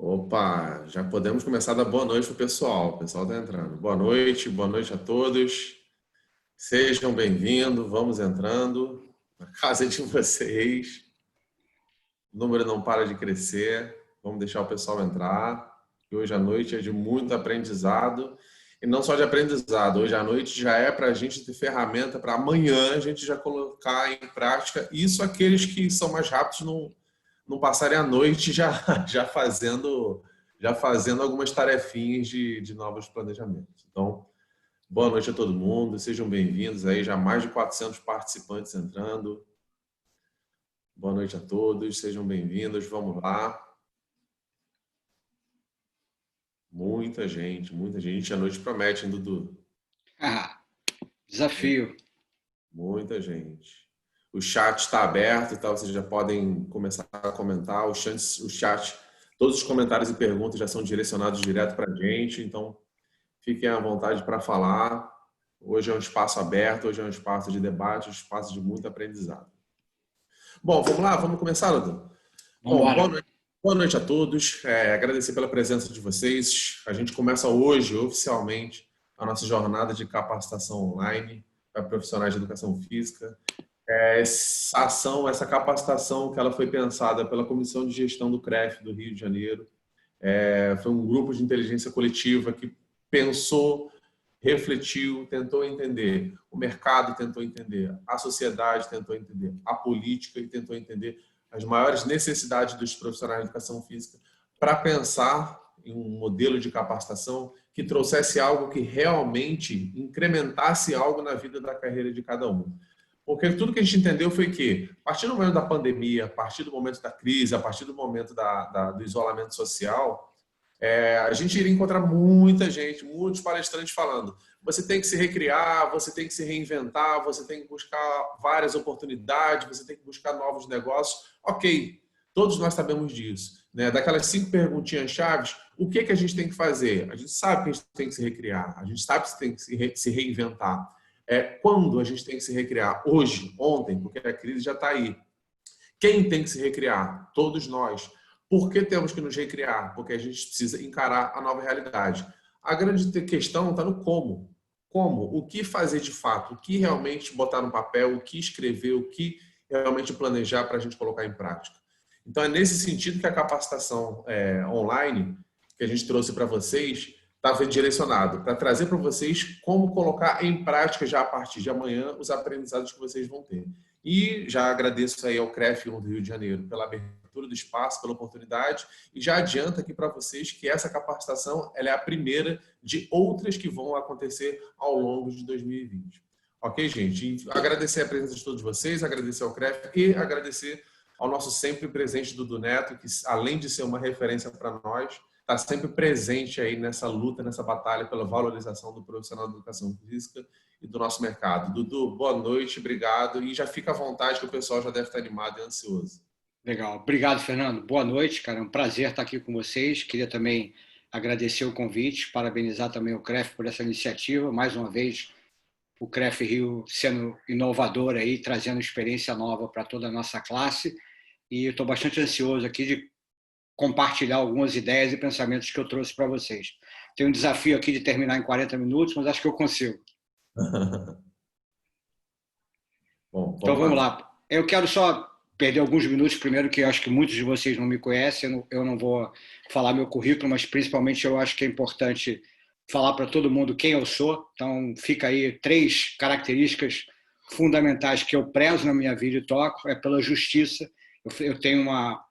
Opa, já podemos começar a dar boa noite pro pessoal. O pessoal está entrando. Boa noite a todos. Sejam bem-vindos, vamos entrando. A casa é de vocês. O número não para de crescer. Vamos deixar o pessoal entrar. E hoje à noite é de muito aprendizado. E não só de aprendizado, hoje à noite já é para a gente ter ferramenta para amanhã a gente já colocar em prática. Isso aqueles que são mais rápidos não passarem a noite já fazendo algumas tarefinhas de novos planejamentos. Então, boa noite a todo mundo, sejam bem-vindos aí, já mais de 400 participantes entrando. Boa noite a todos, sejam bem-vindos, vamos lá. Muita gente, a noite promete, hein, Dudu? Desafio. Muita gente. O chat está aberto, tá? Vocês já podem começar a comentar. O chat, todos os comentários e perguntas já são direcionados direto para a gente, então fiquem à vontade para falar. Hoje é um espaço aberto, hoje é um espaço de debate, um espaço de muito aprendizado. Bom, vamos lá, vamos começar, Dudu? Bom, boa noite a todos. Agradecer pela presença de vocês. A gente começa hoje, oficialmente, a nossa jornada de capacitação online para profissionais de educação física. Essa capacitação que ela foi pensada pela Comissão de Gestão do CREF do Rio de Janeiro. Foi um grupo de inteligência coletiva que pensou, refletiu, tentou entender o mercado, tentou entender a sociedade, tentou entender a política e tentou entender as maiores necessidades dos profissionais de educação física para pensar em um modelo de capacitação que trouxesse algo que realmente incrementasse algo na vida da carreira de cada um. Porque tudo que a gente entendeu foi que, a partir do momento da pandemia, a partir do momento da crise, a partir do momento do isolamento social, a gente iria encontrar muita gente, muitos palestrantes falando: você tem que se recriar, você tem que se reinventar, você tem que buscar várias oportunidades, você tem que buscar novos negócios. Ok, todos nós sabemos disso. Né? Daquelas 5 perguntinhas chaves, o que a gente tem que fazer? A gente sabe que a gente tem que se recriar, a gente sabe que tem que se reinventar. Quando a gente tem que se recriar? Hoje, ontem, porque a crise já está aí. Quem tem que se recriar? Todos nós. Por que temos que nos recriar? Porque a gente precisa encarar a nova realidade. A grande questão está no como. Como? O que fazer de fato? O que realmente botar no papel? O que escrever? O que realmente planejar para a gente colocar em prática? Então, é nesse sentido que a capacitação online que a gente trouxe para vocês está direcionado para trazer para vocês como colocar em prática já a partir de amanhã os aprendizados que vocês vão ter. E já agradeço aí ao CREF1 do Rio de Janeiro pela abertura do espaço, pela oportunidade, e já adianto aqui para vocês que essa capacitação ela é a primeira de outras que vão acontecer ao longo de 2020. Ok, gente? E agradecer a presença de todos vocês, agradecer ao CREF e agradecer ao nosso sempre presente Dudu Neto, que além de ser uma referência para nós, está sempre presente aí nessa luta, nessa batalha pela valorização do profissional de educação física e do nosso mercado. Dudu, boa noite, obrigado. E já fica à vontade que o pessoal já deve estar animado e ansioso. Legal. Obrigado, Fernando. Boa noite, cara. É um prazer estar aqui com vocês. Queria também agradecer o convite, parabenizar também o CREF por essa iniciativa. Mais uma vez, o CREF Rio sendo inovador aí, trazendo experiência nova para toda a nossa classe. E eu estou bastante ansioso aqui de compartilhar algumas ideias e pensamentos que eu trouxe para vocês. Tenho um desafio aqui de terminar em 40 minutos, mas acho que eu consigo. Bom, então vamos lá. Eu quero só perder alguns minutos primeiro, que eu acho que muitos de vocês não me conhecem, eu não vou falar meu currículo, mas principalmente eu acho que é importante falar para todo mundo quem eu sou. Então fica aí 3 características fundamentais que eu prezo na minha vida e toco. É pela justiça. Eu tenho uma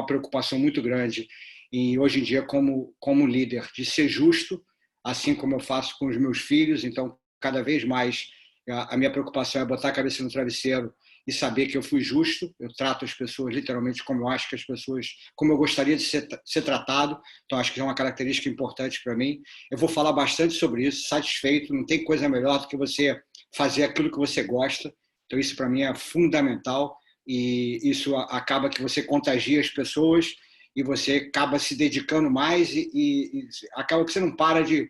preocupação muito grande em, hoje em dia, como líder, de ser justo, assim como eu faço com os meus filhos. Então, cada vez mais, a minha preocupação é botar a cabeça no travesseiro e saber que eu fui justo. Eu trato as pessoas literalmente como eu acho que as pessoas, como eu gostaria de ser tratado. Então, acho que é uma característica importante para mim. Eu vou falar bastante sobre isso, satisfeito. Não tem coisa melhor do que você fazer aquilo que você gosta. Então, isso para mim é fundamental. E isso acaba que você contagia as pessoas e você acaba se dedicando mais e acaba que você não para de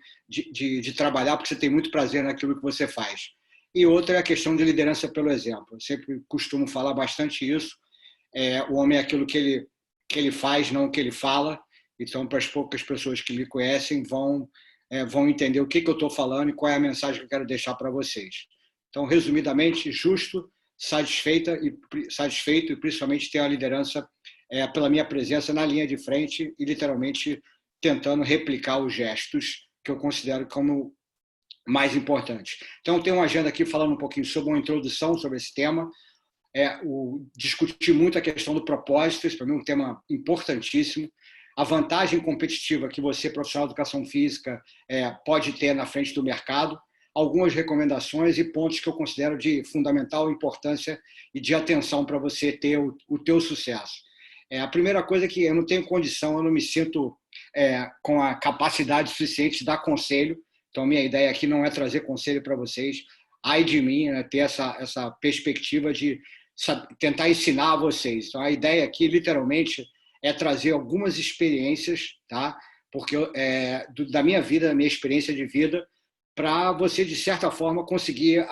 trabalhar porque você tem muito prazer naquilo que você faz. E outra é a questão de liderança pelo exemplo. Eu sempre costumo falar bastante isso. O homem é aquilo que ele que ele faz, não o que ele fala. Então, para as poucas pessoas que me conhecem, vão entender o que eu estou falando e qual é a mensagem que eu quero deixar para vocês. Então, resumidamente, justo, satisfeito e principalmente ter a liderança pela minha presença na linha de frente e literalmente tentando replicar os gestos que eu considero como mais importantes. Então, eu tenho uma agenda aqui falando um pouquinho sobre uma introdução sobre esse tema, discutir muito a questão do propósito, isso para mim é um tema importantíssimo, a vantagem competitiva que você, profissional de educação física, pode ter na frente do mercado, algumas recomendações e pontos que eu considero de fundamental importância e de atenção para você ter o teu sucesso. A primeira coisa é que eu não tenho condição, eu não me sinto com a capacidade suficiente de dar conselho, então minha ideia aqui não é trazer conselho para vocês, ai de mim, ter essa perspectiva de tentar ensinar a vocês. Então a ideia aqui, literalmente, é trazer algumas experiências, tá? Porque da minha vida, da minha experiência de vida, para você, de certa forma, conseguir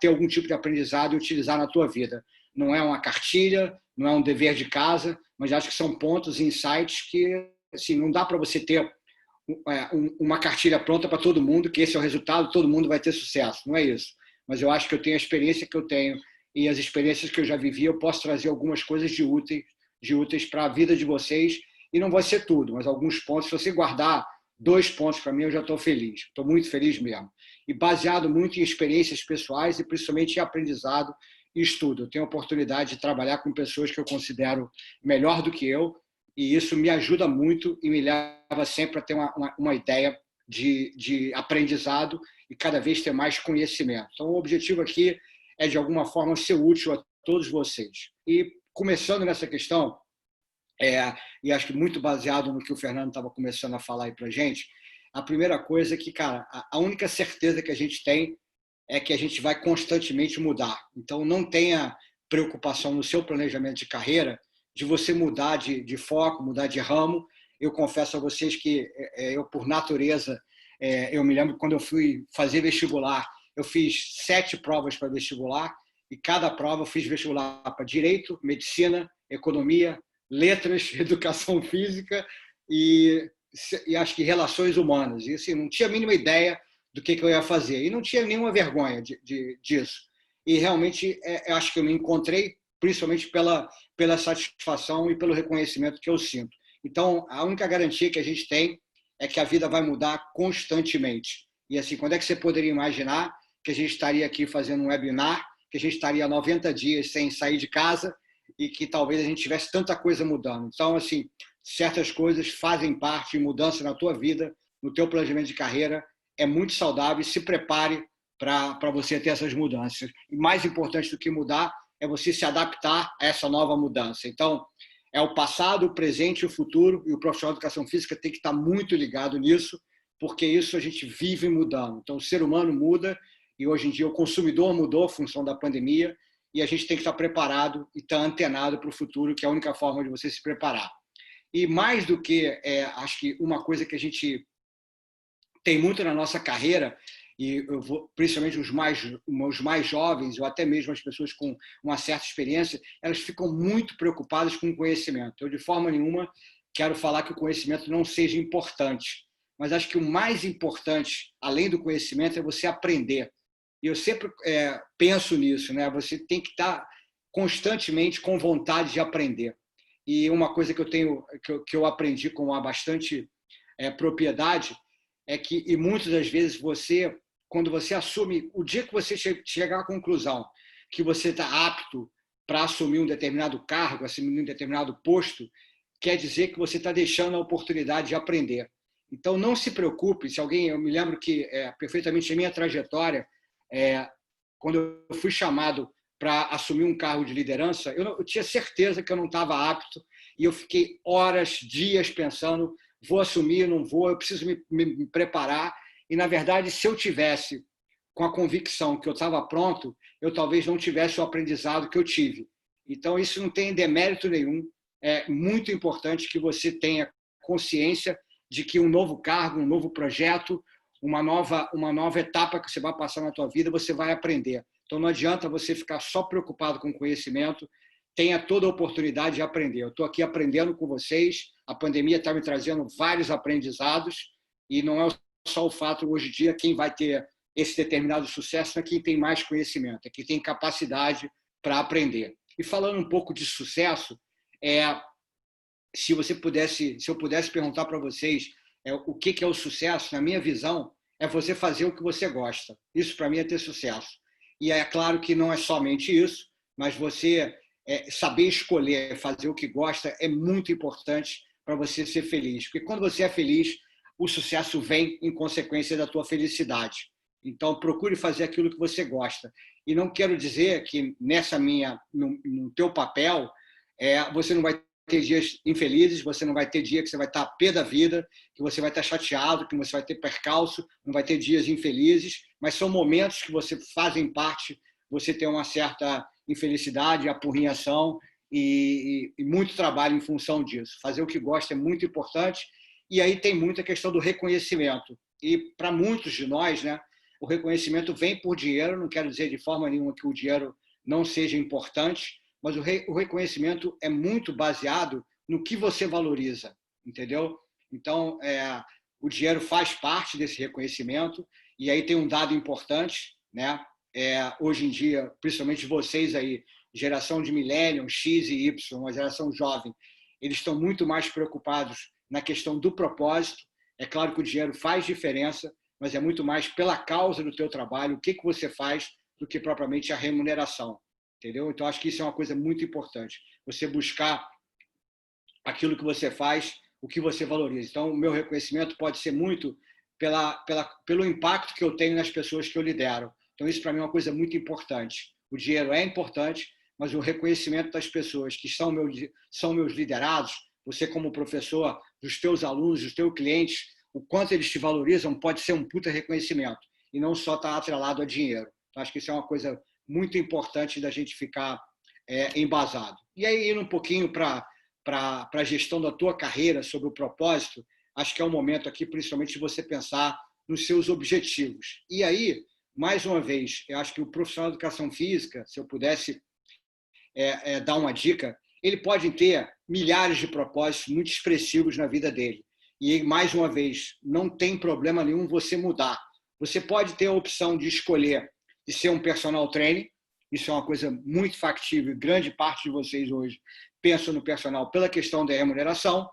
ter algum tipo de aprendizado e utilizar na tua vida. Não é uma cartilha, não é um dever de casa, mas acho que são pontos e insights que assim, não dá para você ter uma cartilha pronta para todo mundo, que esse é o resultado, todo mundo vai ter sucesso. Não é isso. Mas eu acho que eu tenho a experiência que eu tenho e as experiências que eu já vivi, eu posso trazer algumas coisas de úteis para a vida de vocês, e não vai ser tudo, mas alguns pontos. Se você guardar 2 pontos para mim, eu já estou feliz, estou muito feliz mesmo. E baseado muito em experiências pessoais e principalmente em aprendizado e estudo. Eu tenho a oportunidade de trabalhar com pessoas que eu considero melhor do que eu, e isso me ajuda muito e me leva sempre a ter uma ideia de aprendizado e cada vez ter mais conhecimento. Então, o objetivo aqui é, de alguma forma, ser útil a todos vocês. E, começando nessa questão, e acho que muito baseado no que o Fernando estava começando a falar aí para a gente, a primeira coisa é que, cara, a única certeza que a gente tem é que a gente vai constantemente mudar. Então, não tenha preocupação no seu planejamento de carreira de você mudar de foco, mudar de ramo. Eu confesso a vocês que eu, por natureza, eu me lembro quando eu fui fazer vestibular, eu fiz 7 provas para vestibular e cada prova eu fiz vestibular para Direito, Medicina, Economia, Letras, Educação Física e acho que Relações Humanas. E assim, não tinha a mínima ideia do que eu ia fazer e não tinha nenhuma vergonha disso. E realmente eu acho que eu me encontrei principalmente pela satisfação e pelo reconhecimento que eu sinto. Então, a única garantia que a gente tem é que a vida vai mudar constantemente. E assim, quando é que você poderia imaginar que a gente estaria aqui fazendo um webinar, que a gente estaria 90 dias sem sair de casa e que talvez a gente tivesse tanta coisa mudando. Então, assim, certas coisas fazem parte de mudança na tua vida, no teu planejamento de carreira, é muito saudável e se prepare para você ter essas mudanças. E mais importante do que mudar é você se adaptar a essa nova mudança. Então, é o passado, o presente e o futuro, e o profissional de educação física tem que estar muito ligado nisso, porque isso a gente vive mudando. Então, o ser humano muda, e hoje em dia o consumidor mudou em função da pandemia, e a gente tem que estar preparado e estar antenado para o futuro, que é a única forma de você se preparar. E mais do que, acho que uma coisa que a gente tem muito na nossa carreira, e eu vou, principalmente os mais jovens, ou até mesmo as pessoas com uma certa experiência, elas ficam muito preocupadas com o conhecimento. Eu, de forma nenhuma, quero falar que o conhecimento não seja importante, mas acho que o mais importante, além do conhecimento, é você aprender. E eu sempre penso nisso, né? Você tem que estar constantemente com vontade de aprender. E uma coisa que eu aprendi com bastante propriedade é que, e muitas das vezes, quando você assume, o dia que você chegar à conclusão que você está apto para assumir um determinado cargo, assumir um determinado posto, quer dizer que você está deixando a oportunidade de aprender. Então, não se preocupe, eu me lembro que perfeitamente a minha trajetória, quando eu fui chamado para assumir um cargo de liderança, eu tinha certeza que eu não estava apto e eu fiquei horas, dias pensando, vou assumir, não vou, eu preciso me preparar. E, na verdade, se eu tivesse com a convicção que eu estava pronto, eu talvez não tivesse o aprendizado que eu tive. Então, isso não tem demérito nenhum. É muito importante que você tenha consciência de que um novo cargo, um novo projeto, uma nova etapa que você vai passar na tua vida, você vai aprender. Então, não adianta você ficar só preocupado com o conhecimento, tenha toda a oportunidade de aprender. Eu estou aqui aprendendo com vocês, a pandemia está me trazendo vários aprendizados e não é só o fato, hoje em dia, quem vai ter esse determinado sucesso é quem tem mais conhecimento, é quem tem capacidade para aprender. E falando um pouco de sucesso, se eu pudesse perguntar para vocês o que é o sucesso, na minha visão, é você fazer o que você gosta. Isso, para mim, é ter sucesso. E é claro que não é somente isso, mas você saber escolher, fazer o que gosta, é muito importante para você ser feliz. Porque quando você é feliz, o sucesso vem em consequência da tua felicidade. Então, procure fazer aquilo que você gosta. E não quero dizer que no teu papel, você não vai ter dias infelizes, você não vai ter dia que você vai estar a pé da vida, que você vai estar chateado, que você vai ter percalço, não vai ter dias infelizes, mas são momentos que você fazem parte, você tem uma certa infelicidade, apurrinhação e muito trabalho em função disso. Fazer o que gosta é muito importante. E aí tem muita questão do reconhecimento. E para muitos de nós, né, o reconhecimento vem por dinheiro, não quero dizer de forma nenhuma que o dinheiro não seja importante, mas o reconhecimento é muito baseado no que você valoriza, entendeu? Então, o dinheiro faz parte desse reconhecimento, e aí tem um dado importante, né? Hoje em dia, principalmente vocês aí, geração de millennium, X e Y, uma geração jovem, eles estão muito mais preocupados na questão do propósito. É claro que o dinheiro faz diferença, mas é muito mais pela causa do teu trabalho, o que você faz, do que propriamente a remuneração. Entendeu? Então, acho que isso é uma coisa muito importante. Você buscar aquilo que você faz, o que você valoriza. Então, o meu reconhecimento pode ser muito pelo impacto que eu tenho nas pessoas que eu lidero. Então, isso para mim é uma coisa muito importante. O dinheiro é importante, mas o reconhecimento das pessoas que são meus liderados, você como professor, dos teus alunos, dos teus clientes, o quanto eles te valorizam pode ser um puta reconhecimento e não só estar atrelado a dinheiro. Então, acho que isso é uma coisa muito importante da gente ficar embasado. E aí, indo um pouquinho para a gestão da tua carreira, sobre o propósito, acho que é um momento aqui, principalmente, de você pensar nos seus objetivos. E aí, mais uma vez, eu acho que o profissional de educação física, se eu pudesse dar uma dica, ele pode ter milhares de propósitos muito expressivos na vida dele. E, mais uma vez, não tem problema nenhum você mudar. Você pode ter a opção de escolher de ser um personal trainer, isso é uma coisa muito factível, grande parte de vocês hoje pensam no personal pela questão da remuneração.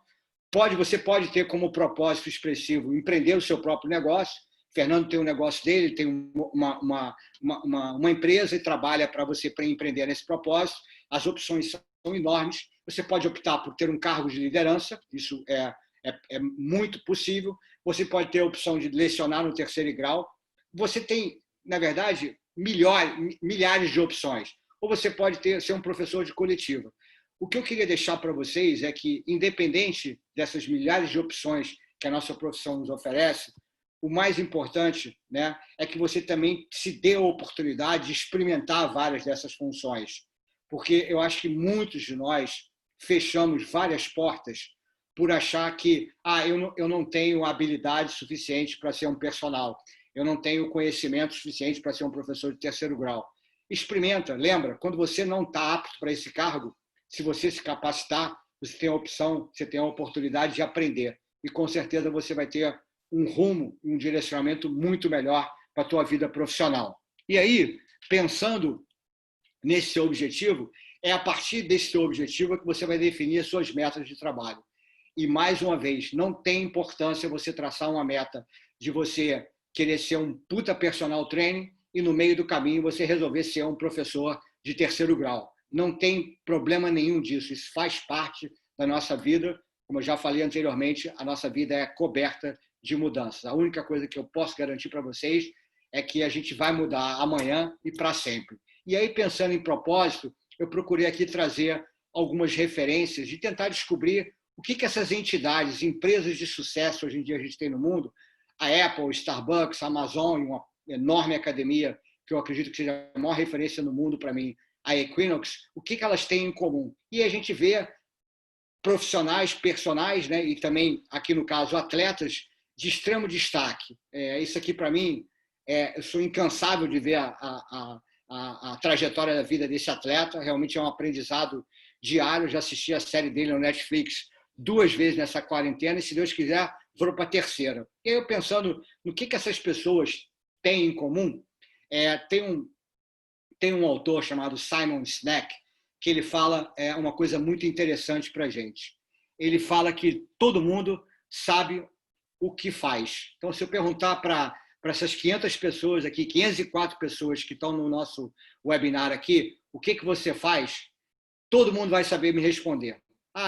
Você pode ter como propósito expressivo empreender o seu próprio negócio. O Fernando tem um negócio dele, tem uma empresa e trabalha para você empreender nesse propósito. As opções são enormes. Você pode optar por ter um cargo de liderança, isso é muito possível. Você pode ter a opção de lecionar no terceiro grau. Você tem, na verdade, milhares de opções. Ou você pode ser um professor de coletiva. O que eu queria deixar para vocês é que, independente dessas milhares de opções que a nossa profissão nos oferece, o mais importante, né, é que você também se dê a oportunidade de experimentar várias dessas funções. Porque eu acho que muitos de nós fechamos várias portas por achar que eu não tenho habilidade suficiente para ser um personal, eu não tenho conhecimento suficiente para ser um professor de terceiro grau. Experimenta, lembra, quando você não está apto para esse cargo, se você se capacitar, você tem a opção, você tem a oportunidade de aprender. E com certeza você vai ter um rumo, um direcionamento muito melhor para a tua vida profissional. E aí, pensando nesse seu objetivo, é a partir desse seu objetivo que você vai definir as suas metas de trabalho. E, mais uma vez, não tem importância você traçar uma meta de você querer ser um puta personal trainer e, no meio do caminho, você resolver ser um professor de terceiro grau. Não tem problema nenhum disso. Isso faz parte da nossa vida. Como eu já falei anteriormente, a nossa vida é coberta de mudanças. A única coisa que eu posso garantir para vocês é que a gente vai mudar amanhã e para sempre. E aí, pensando em propósito, eu procurei aqui trazer algumas referências de tentar descobrir o que essas entidades, empresas de sucesso hoje em dia a gente tem no mundo, a Apple, Starbucks, a Amazon, uma enorme academia que eu acredito que seja a maior referência no mundo para mim, a Equinox, o que elas têm em comum. E a gente vê profissionais, personagens, né, e também, aqui no caso, atletas de extremo destaque. Isso aqui, para mim, eu sou incansável de ver a trajetória da vida desse atleta. Realmente é um aprendizado diário. Já assisti a série dele no Netflix 2 vezes nessa quarentena e, se Deus quiser, vou para a terceira. E aí eu pensando no que essas pessoas têm em comum, tem um autor chamado Simon Sinek que ele fala uma coisa muito interessante para a gente. Ele fala que todo mundo sabe o que faz. Então, se eu perguntar para essas 500 pessoas aqui, 504 pessoas que estão no nosso webinar aqui, o que você faz, todo mundo vai saber me responder.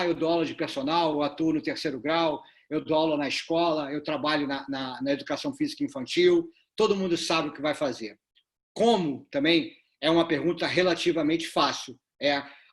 Eu dou aula de personal, eu atuo no 3º grau, eu dou aula na escola, eu trabalho na educação física infantil, todo mundo sabe o que vai fazer. Como, também, é uma pergunta relativamente fácil.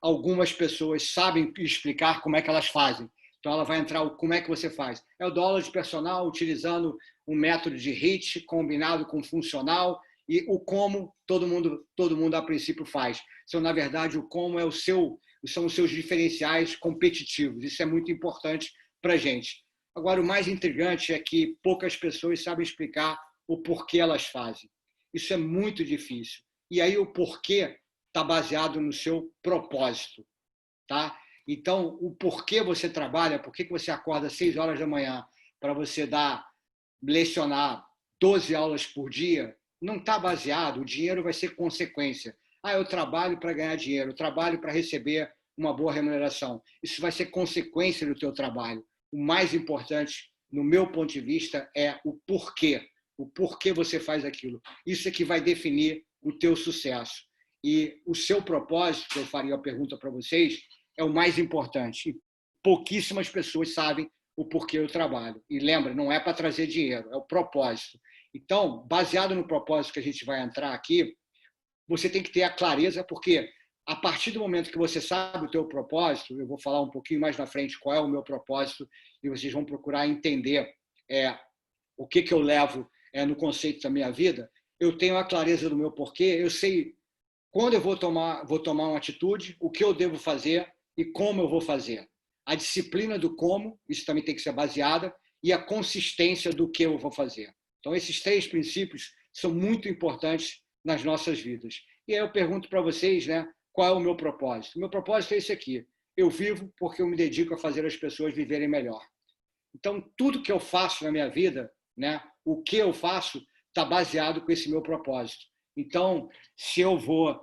Algumas pessoas sabem explicar como é que elas fazem. Então, ela vai entrar como é que você faz. Eu dou aula de personal utilizando um método de HIIT combinado com funcional, e o como todo mundo a princípio faz. Então, na verdade, o como são os seus diferenciais competitivos. Isso é muito importante para a gente. Agora, o mais intrigante é que poucas pessoas sabem explicar o porquê elas fazem. Isso é muito difícil. E aí o porquê está baseado no seu propósito. Tá? Então, o porquê você trabalha, por que você acorda às 6 horas da manhã para você lecionar 12 aulas por dia, não está baseado, o dinheiro vai ser consequência. Eu trabalho para ganhar dinheiro, eu trabalho para receber uma boa remuneração. Isso vai ser consequência do teu trabalho. O mais importante, no meu ponto de vista, é o porquê. O porquê você faz aquilo. Isso é que vai definir o teu sucesso. E o seu propósito, que eu faria a pergunta para vocês, é o mais importante. E pouquíssimas pessoas sabem o porquê eu trabalho. E lembra, não é para trazer dinheiro, é o propósito. Então, baseado no propósito que a gente vai entrar aqui, você tem que ter a clareza, porque a partir do momento que você sabe o teu propósito, eu vou falar um pouquinho mais na frente qual é o meu propósito, e vocês vão procurar entender o que eu levo no conceito da minha vida. Eu tenho a clareza do meu porquê, eu sei quando eu vou tomar uma atitude, o que eu devo fazer e como eu vou fazer. A disciplina do como, isso também tem que ser baseada, e a consistência do que eu vou fazer. Então, esses 3 princípios são muito importantes nas nossas vidas. E aí eu pergunto para vocês, qual é o meu propósito? O meu propósito é esse aqui. Eu vivo porque eu me dedico a fazer as pessoas viverem melhor. Então, tudo que eu faço na minha vida, o que eu faço, está baseado com esse meu propósito. Então, se eu vou,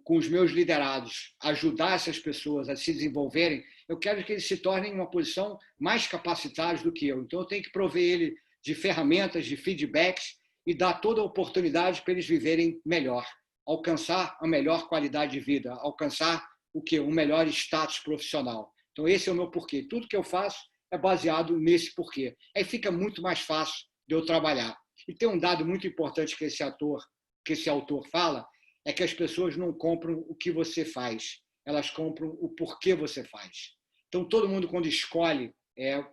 com os meus liderados, ajudar essas pessoas a se desenvolverem, eu quero que eles se tornem em uma posição mais capacitados do que eu. Então, eu tenho que prover ele de ferramentas, de feedbacks e dar toda a oportunidade para eles viverem melhor, alcançar a melhor qualidade de vida, alcançar o melhor status profissional. Então, esse é o meu porquê. Tudo que eu faço é baseado nesse porquê. Aí fica muito mais fácil de eu trabalhar. E tem um dado muito importante que esse autor fala, é que as pessoas não compram o que você faz, elas compram o porquê você faz. Então, todo mundo, quando escolhe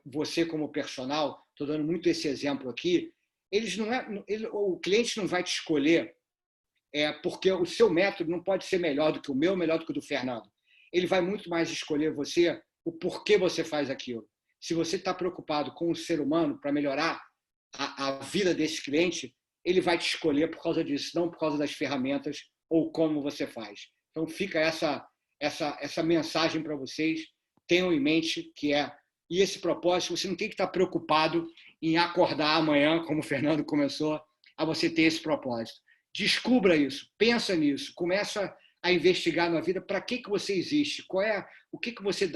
você como personal, estou dando muito esse exemplo aqui, o cliente não vai te escolher porque o seu método não pode ser melhor do que o meu, melhor do que o do Fernando. Ele vai muito mais escolher você, o porquê você faz aquilo. Se você está preocupado com o ser humano para melhorar a vida desse cliente, ele vai te escolher por causa disso, não por causa das ferramentas ou como você faz. Então, fica essa mensagem para vocês. Tenham em mente que e esse propósito, você não tem que estar preocupado em acordar amanhã, como o Fernando começou, a você ter esse propósito. Descubra isso, pensa nisso, começa a investigar na vida para que você existe, o que você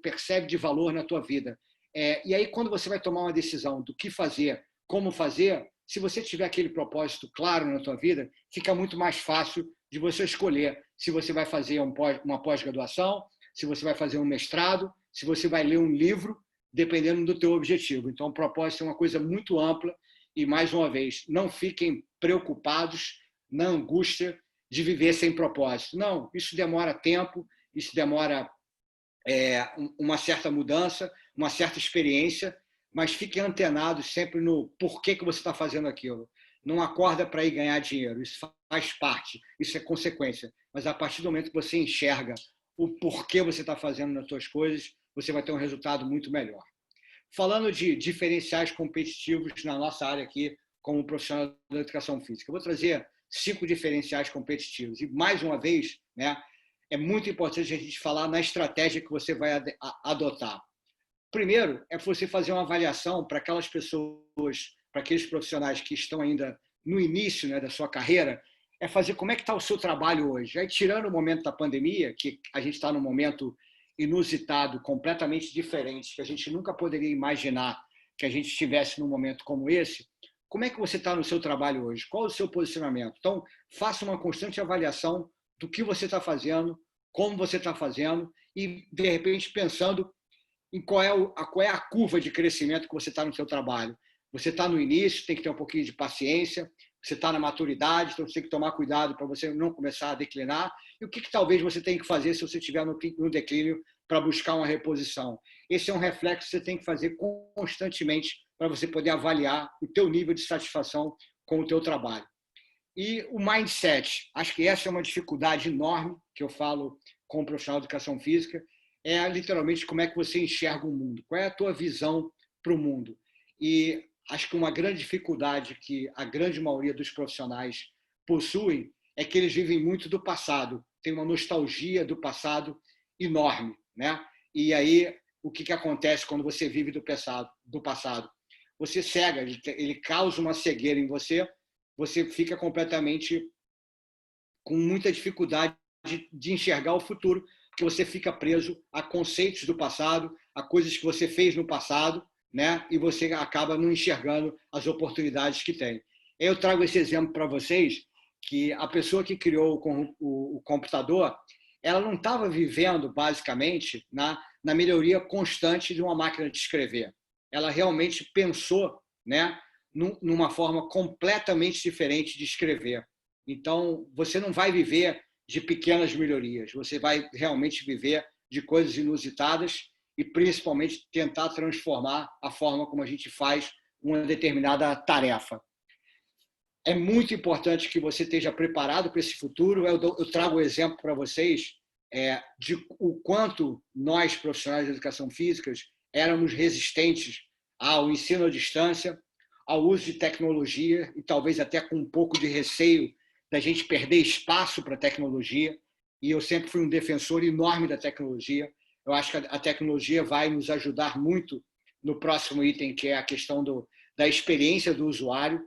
percebe de valor na tua vida. E aí, quando você vai tomar uma decisão do que fazer, como fazer, se você tiver aquele propósito claro na tua vida, fica muito mais fácil de você escolher se você vai fazer uma pós-graduação, se você vai fazer um mestrado, se você vai ler um livro, dependendo do teu objetivo. Então, o propósito é uma coisa muito ampla e, mais uma vez, não fiquem preocupados na angústia de viver sem propósito. Não, isso demora tempo, isso demora uma certa mudança, uma certa experiência, mas fiquem antenados sempre no porquê que você está fazendo aquilo. Não acorda para ir ganhar dinheiro, isso faz parte, isso é consequência. Mas a partir do momento que você enxerga o porquê você está fazendo nas suas coisas, você vai ter um resultado muito melhor. Falando de diferenciais competitivos na nossa área aqui, como profissional da educação física, eu vou trazer 5 diferenciais competitivos. E, mais uma vez, né, é muito importante a gente falar na estratégia que você vai adotar. Primeiro, é você fazer uma avaliação para aquelas pessoas, para aqueles profissionais que estão ainda no início, né, da sua carreira, é fazer como é que está o seu trabalho hoje. Aí, tirando o momento da pandemia, que a gente está num momento inusitado, completamente diferente, que a gente nunca poderia imaginar que a gente estivesse num momento como esse, como é que você está no seu trabalho hoje? Qual o seu posicionamento? Então, faça uma constante avaliação do que você está fazendo, como você está fazendo e, de repente, pensando em qual é a curva de crescimento que você está no seu trabalho. Você está no início, tem que ter um pouquinho de paciência, você está na maturidade, então você tem que tomar cuidado para você não começar a declinar. E o que talvez você tenha que fazer se você estiver no declínio para buscar uma reposição? Esse é um reflexo que você tem que fazer constantemente para você poder avaliar o teu nível de satisfação com o teu trabalho. E o mindset, acho que essa é uma dificuldade enorme que eu falo com o profissional de educação física, é literalmente como é que você enxerga o mundo, qual é a tua visão para o mundo. E acho que uma grande dificuldade que a grande maioria dos profissionais possuem é que eles vivem muito do passado, tem uma nostalgia do passado enorme, né? E aí, o que acontece quando você vive do passado? Você cega, ele causa uma cegueira em você, você fica completamente com muita dificuldade de enxergar o futuro, porque você fica preso a conceitos do passado, a coisas que você fez no passado, né? E você acaba não enxergando as oportunidades que tem. Eu trago esse exemplo para vocês, que a pessoa que criou o computador, ela não estava vivendo, basicamente, na melhoria constante de uma máquina de escrever. Ela realmente pensou, né, numa forma completamente diferente de escrever. Então, você não vai viver de pequenas melhorias, você vai realmente viver de coisas inusitadas e, principalmente, tentar transformar a forma como a gente faz uma determinada tarefa. É muito importante que você esteja preparado para esse futuro. Eu trago o exemplo para vocês de o quanto nós, profissionais de educação física, éramos resistentes ao ensino à distância, ao uso de tecnologia e talvez até com um pouco de receio da gente perder espaço para a tecnologia. E eu sempre fui um defensor enorme da tecnologia. Eu acho que a tecnologia vai nos ajudar muito no próximo item, que é a questão da experiência do usuário.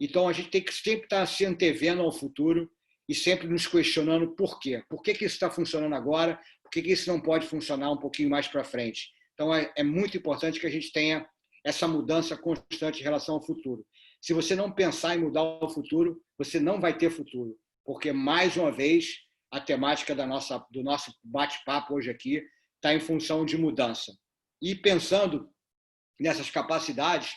Então, a gente tem que sempre estar se antevendo ao futuro e sempre nos questionando por quê. Por que isso está funcionando agora? Por que isso não pode funcionar um pouquinho mais para frente? Então, é muito importante que a gente tenha essa mudança constante em relação ao futuro. Se você não pensar em mudar o futuro, você não vai ter futuro. Porque, mais uma vez, a temática do nosso bate-papo hoje aqui está em função de mudança. E pensando nessas capacidades,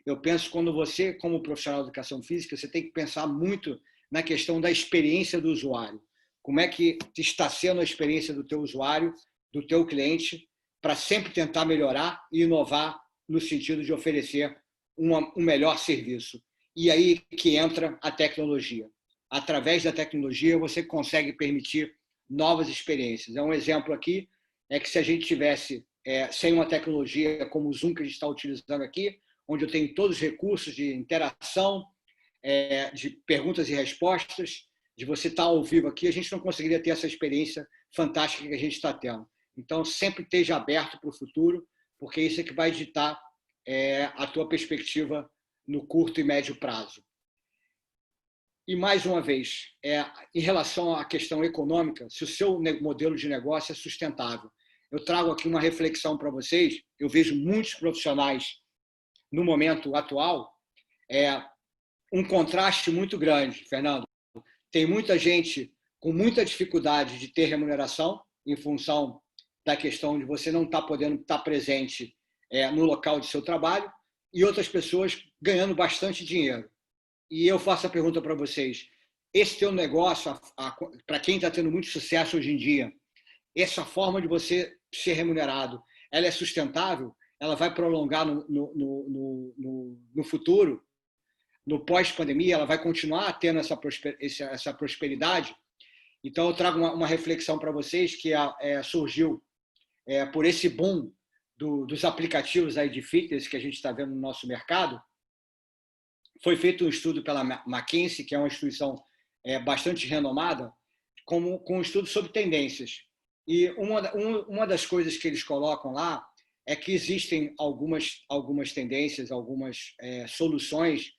eu penso quando você, como profissional de educação física, você tem que pensar muito na questão da experiência do usuário. Como é que está sendo a experiência do teu usuário, do teu cliente, para sempre tentar melhorar e inovar no sentido de oferecer um melhor serviço. E aí que entra a tecnologia. Através da tecnologia, você consegue permitir novas experiências. Um exemplo aqui é que se a gente tivesse, sem uma tecnologia como o Zoom que a gente está utilizando aqui, onde eu tenho todos os recursos de interação, de perguntas e respostas, de você estar ao vivo aqui, a gente não conseguiria ter essa experiência fantástica que a gente está tendo. Então, sempre esteja aberto para o futuro, porque isso é que vai ditar a tua perspectiva no curto e médio prazo. E, mais uma vez, em relação à questão econômica, se o seu modelo de negócio é sustentável. Eu trago aqui uma reflexão para vocês. Eu vejo muitos profissionais, no momento atual, um contraste muito grande, Fernando. Tem muita gente com muita dificuldade de ter remuneração em função da questão de você não estar podendo estar presente no local de seu trabalho e outras pessoas ganhando bastante dinheiro. E eu faço a pergunta para vocês, esse teu negócio, para quem está tendo muito sucesso hoje em dia, essa forma de você ser remunerado, ela é sustentável? Ela vai prolongar no futuro? No pós-pandemia, ela vai continuar tendo essa prosperidade? Então, eu trago uma reflexão para vocês que surgiu por esse boom dos aplicativos aí de fitness que a gente está vendo no nosso mercado. Foi feito um estudo pela McKinsey, que é uma instituição bastante renomada, com um estudo sobre tendências. E uma das coisas que eles colocam lá é que existem algumas tendências, algumas soluções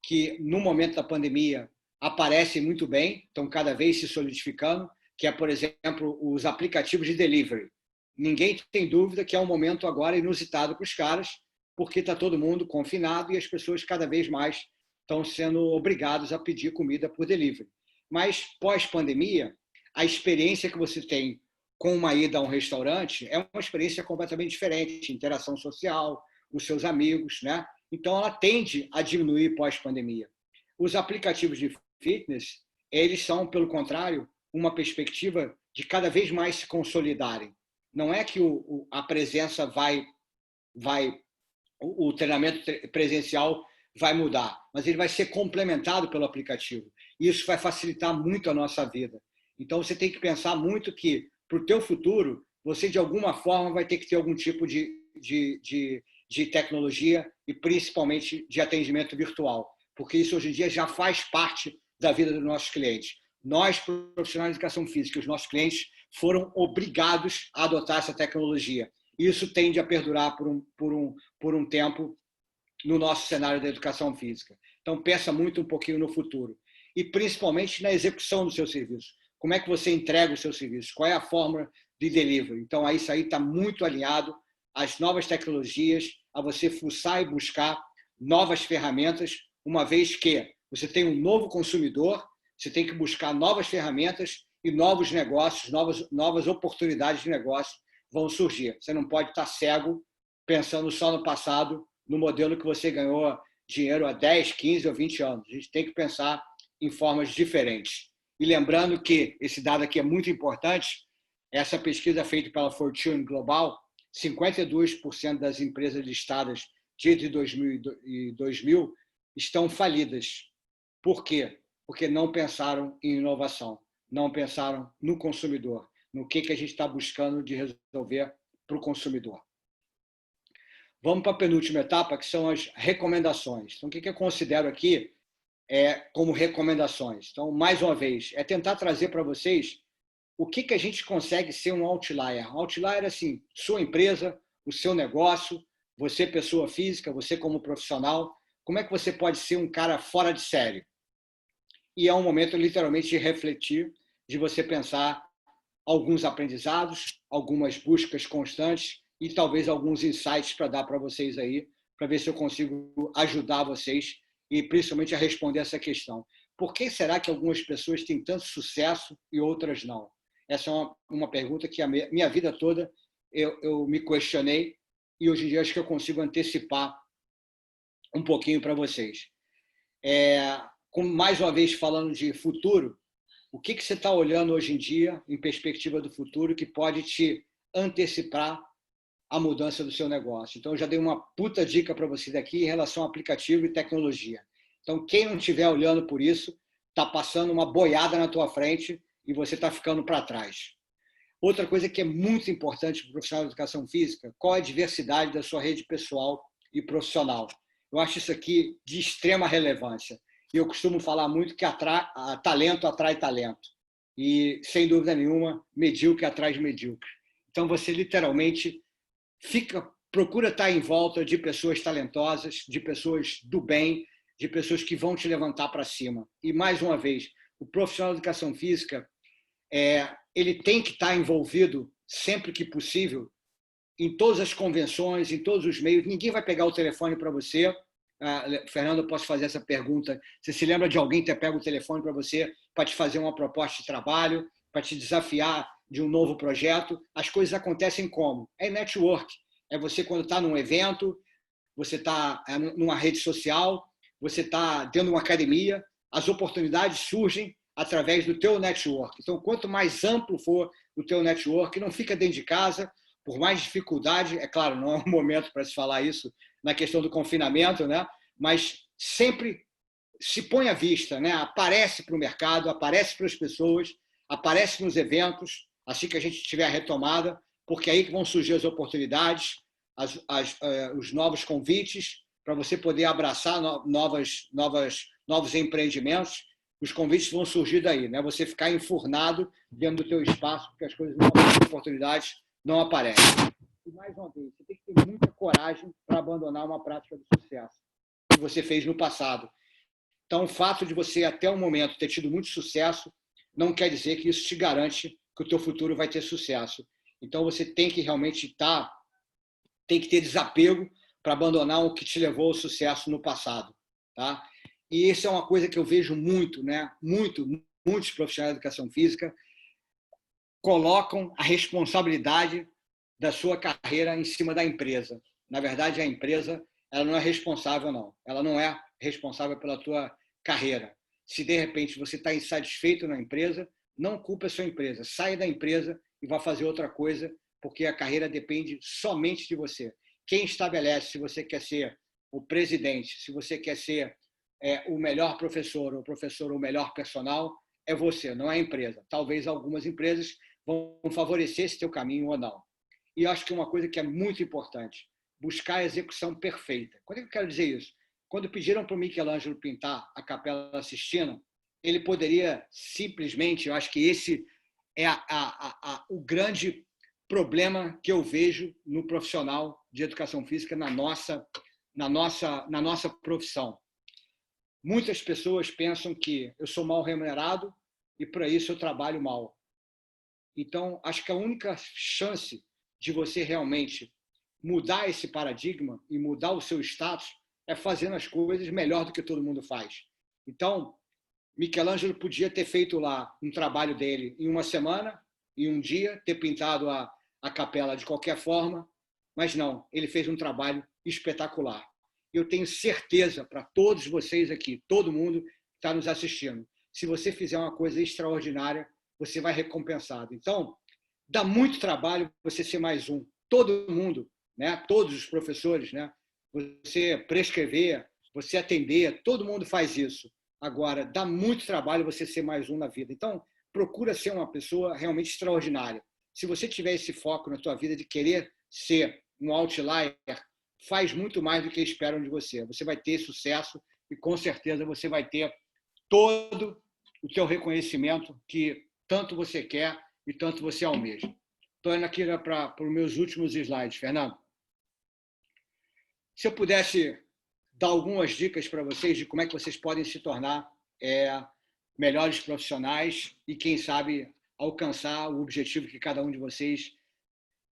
que, no momento da pandemia, aparecem muito bem, estão cada vez se solidificando, que é, por exemplo, os aplicativos de delivery. Ninguém tem dúvida que é um momento agora inusitado para os caras, porque está todo mundo confinado e as pessoas cada vez mais estão sendo obrigadas a pedir comida por delivery. Mas, pós-pandemia, a experiência que você tem com uma ida a um restaurante é uma experiência completamente diferente, interação social, os seus amigos, né? Então, ela tende a diminuir pós-pandemia. Os aplicativos de fitness, eles são, pelo contrário, uma perspectiva de cada vez mais se consolidarem. Não é que a presença o treinamento presencial vai mudar, mas ele vai ser complementado pelo aplicativo. E isso vai facilitar muito a nossa vida. Então, você tem que pensar muito que, para o teu futuro, você, de alguma forma, vai ter que ter algum tipo de tecnologia e, principalmente, de atendimento virtual, porque isso, hoje em dia, já faz parte da vida dos nossos clientes. Nós, profissionais de educação física, os nossos clientes foram obrigados a adotar essa tecnologia. Isso tende a perdurar por um tempo no nosso cenário da educação física. Então, pensa muito um pouquinho no futuro. E, principalmente, na execução do seu serviço. Como é que você entrega o seu serviço? Qual é a fórmula de delivery? Então, isso aí está muito alinhado às novas tecnologias, a você fuçar e buscar novas ferramentas, uma vez que você tem um novo consumidor, você tem que buscar novas ferramentas e novos negócios, novas oportunidades de negócio vão surgir. Você não pode estar cego pensando só no passado, no modelo que você ganhou dinheiro há 10, 15 ou 20 anos. A gente tem que pensar em formas diferentes. E lembrando que esse dado aqui é muito importante, essa pesquisa feita pela Fortune Global, 52% das empresas listadas de 2000 estão falidas. Por quê? Porque não pensaram em inovação, não pensaram no consumidor, no que a gente está buscando de resolver para o consumidor. Vamos para a penúltima etapa, que são as recomendações. Então, o que eu considero aqui como recomendações? Então, mais uma vez, é tentar trazer para vocês o que a gente consegue ser um outlier. Um outlier é assim, sua empresa, o seu negócio, você pessoa física, você como profissional, como é que você pode ser um cara fora de série? E é um momento, literalmente, de refletir, de você pensar alguns aprendizados, algumas buscas constantes e talvez alguns insights para dar para vocês aí, para ver se eu consigo ajudar vocês e principalmente a responder essa questão. Por que será que algumas pessoas têm tanto sucesso e outras não? Essa é uma pergunta que a minha vida toda eu me questionei e hoje em dia acho que eu consigo antecipar um pouquinho para vocês. Mais uma vez falando de futuro, o que você está olhando hoje em dia em perspectiva do futuro que pode te antecipar a mudança do seu negócio? Então, eu já dei uma puta dica para você daqui em relação a aplicativo e tecnologia. Então, quem não estiver olhando por isso, está passando uma boiada na tua frente e você está ficando para trás. Outra coisa que é muito importante para o profissional de educação física, qual é a diversidade da sua rede pessoal e profissional? Eu acho isso aqui de extrema relevância. E eu costumo falar muito que talento atrai talento. E, sem dúvida nenhuma, medíocre atrai medíocre. Então, você literalmente procura estar em volta de pessoas talentosas, de pessoas do bem, de pessoas que vão te levantar para cima. E, mais uma vez, o profissional de educação física, ele tem que estar envolvido, sempre que possível, em todas as convenções, em todos os meios. Ninguém vai pegar o telefone para você. Fernando, eu posso fazer essa pergunta. Você se lembra de alguém ter pego o telefone para você para te fazer uma proposta de trabalho, para te desafiar de um novo projeto? As coisas acontecem como? É network. É você quando está num evento, você está numa rede social, você está dentro de uma academia, as oportunidades surgem através do teu network. Então, quanto mais amplo for o teu network, não fica dentro de casa, por mais dificuldade, é claro, não é um momento para se falar isso na questão do confinamento, né? Mas sempre se põe à vista, né? Aparece para o mercado, aparece para as pessoas, aparece nos eventos, assim que a gente tiver a retomada, porque é aí que vão surgir as oportunidades, os novos convites para você poder abraçar novos empreendimentos os convites vão surgir daí, né? Você ficar enfurnado dentro do teu espaço, porque as coisas não aparecem, as oportunidades não aparecem. E, mais uma vez, você tem que ter muita coragem para abandonar uma prática de sucesso que você fez no passado. Então, o fato de você, até o momento, ter tido muito sucesso, não quer dizer que isso te garante que o teu futuro vai ter sucesso. Então, você tem que realmente tem que ter desapego para abandonar o que te levou ao sucesso no passado, tá? E isso é uma coisa que eu vejo muito, né? Muitos profissionais de educação física colocam a responsabilidade da sua carreira em cima da empresa. Na verdade, a empresa, ela não é responsável, não. Ela não é responsável pela tua carreira. Se, de repente, você está insatisfeito na empresa, não culpe a sua empresa. Saia da empresa e vá fazer outra coisa, porque a carreira depende somente de você. Quem estabelece se você quer ser o presidente, se você quer ser o melhor professor, ou professor, o melhor personal, é você, não é a empresa. Talvez algumas empresas vão favorecer esse teu caminho ou não. E eu acho que uma coisa que é muito importante, buscar a execução perfeita. Quando é que eu quero dizer isso? Quando pediram para o Michelangelo pintar a Capela Sistina, ele poderia simplesmente, eu acho que esse é o grande problema que eu vejo no profissional de educação física na nossa profissão. Muitas pessoas pensam que eu sou mal remunerado e, para isso, eu trabalho mal. Então, acho que a única chance de você realmente mudar esse paradigma e mudar o seu status é fazendo as coisas melhor do que todo mundo faz. Então, Michelangelo podia ter feito lá um trabalho dele em uma semana, em um dia, ter pintado a capela de qualquer forma, mas não, ele fez um trabalho espetacular. Eu tenho certeza para todos vocês aqui, todo mundo que está nos assistindo, se você fizer uma coisa extraordinária, você vai recompensado. Então, dá muito trabalho você ser mais um. Todo mundo, né? Todos os professores, né? Você prescrever, você atender, todo mundo faz isso. Agora, dá muito trabalho você ser mais um na vida. Então, procura ser uma pessoa realmente extraordinária. Se você tiver esse foco na tua vida de querer ser um outlier, faz muito mais do que esperam de você. Você vai ter sucesso e, com certeza, você vai ter todo o teu reconhecimento que tanto você quer e tanto você almeja. Estou indo aqui para os meus últimos slides, Fernando. Se eu pudesse dar algumas dicas para vocês de como é que vocês podem se tornar melhores profissionais e, quem sabe, alcançar o objetivo que cada um de vocês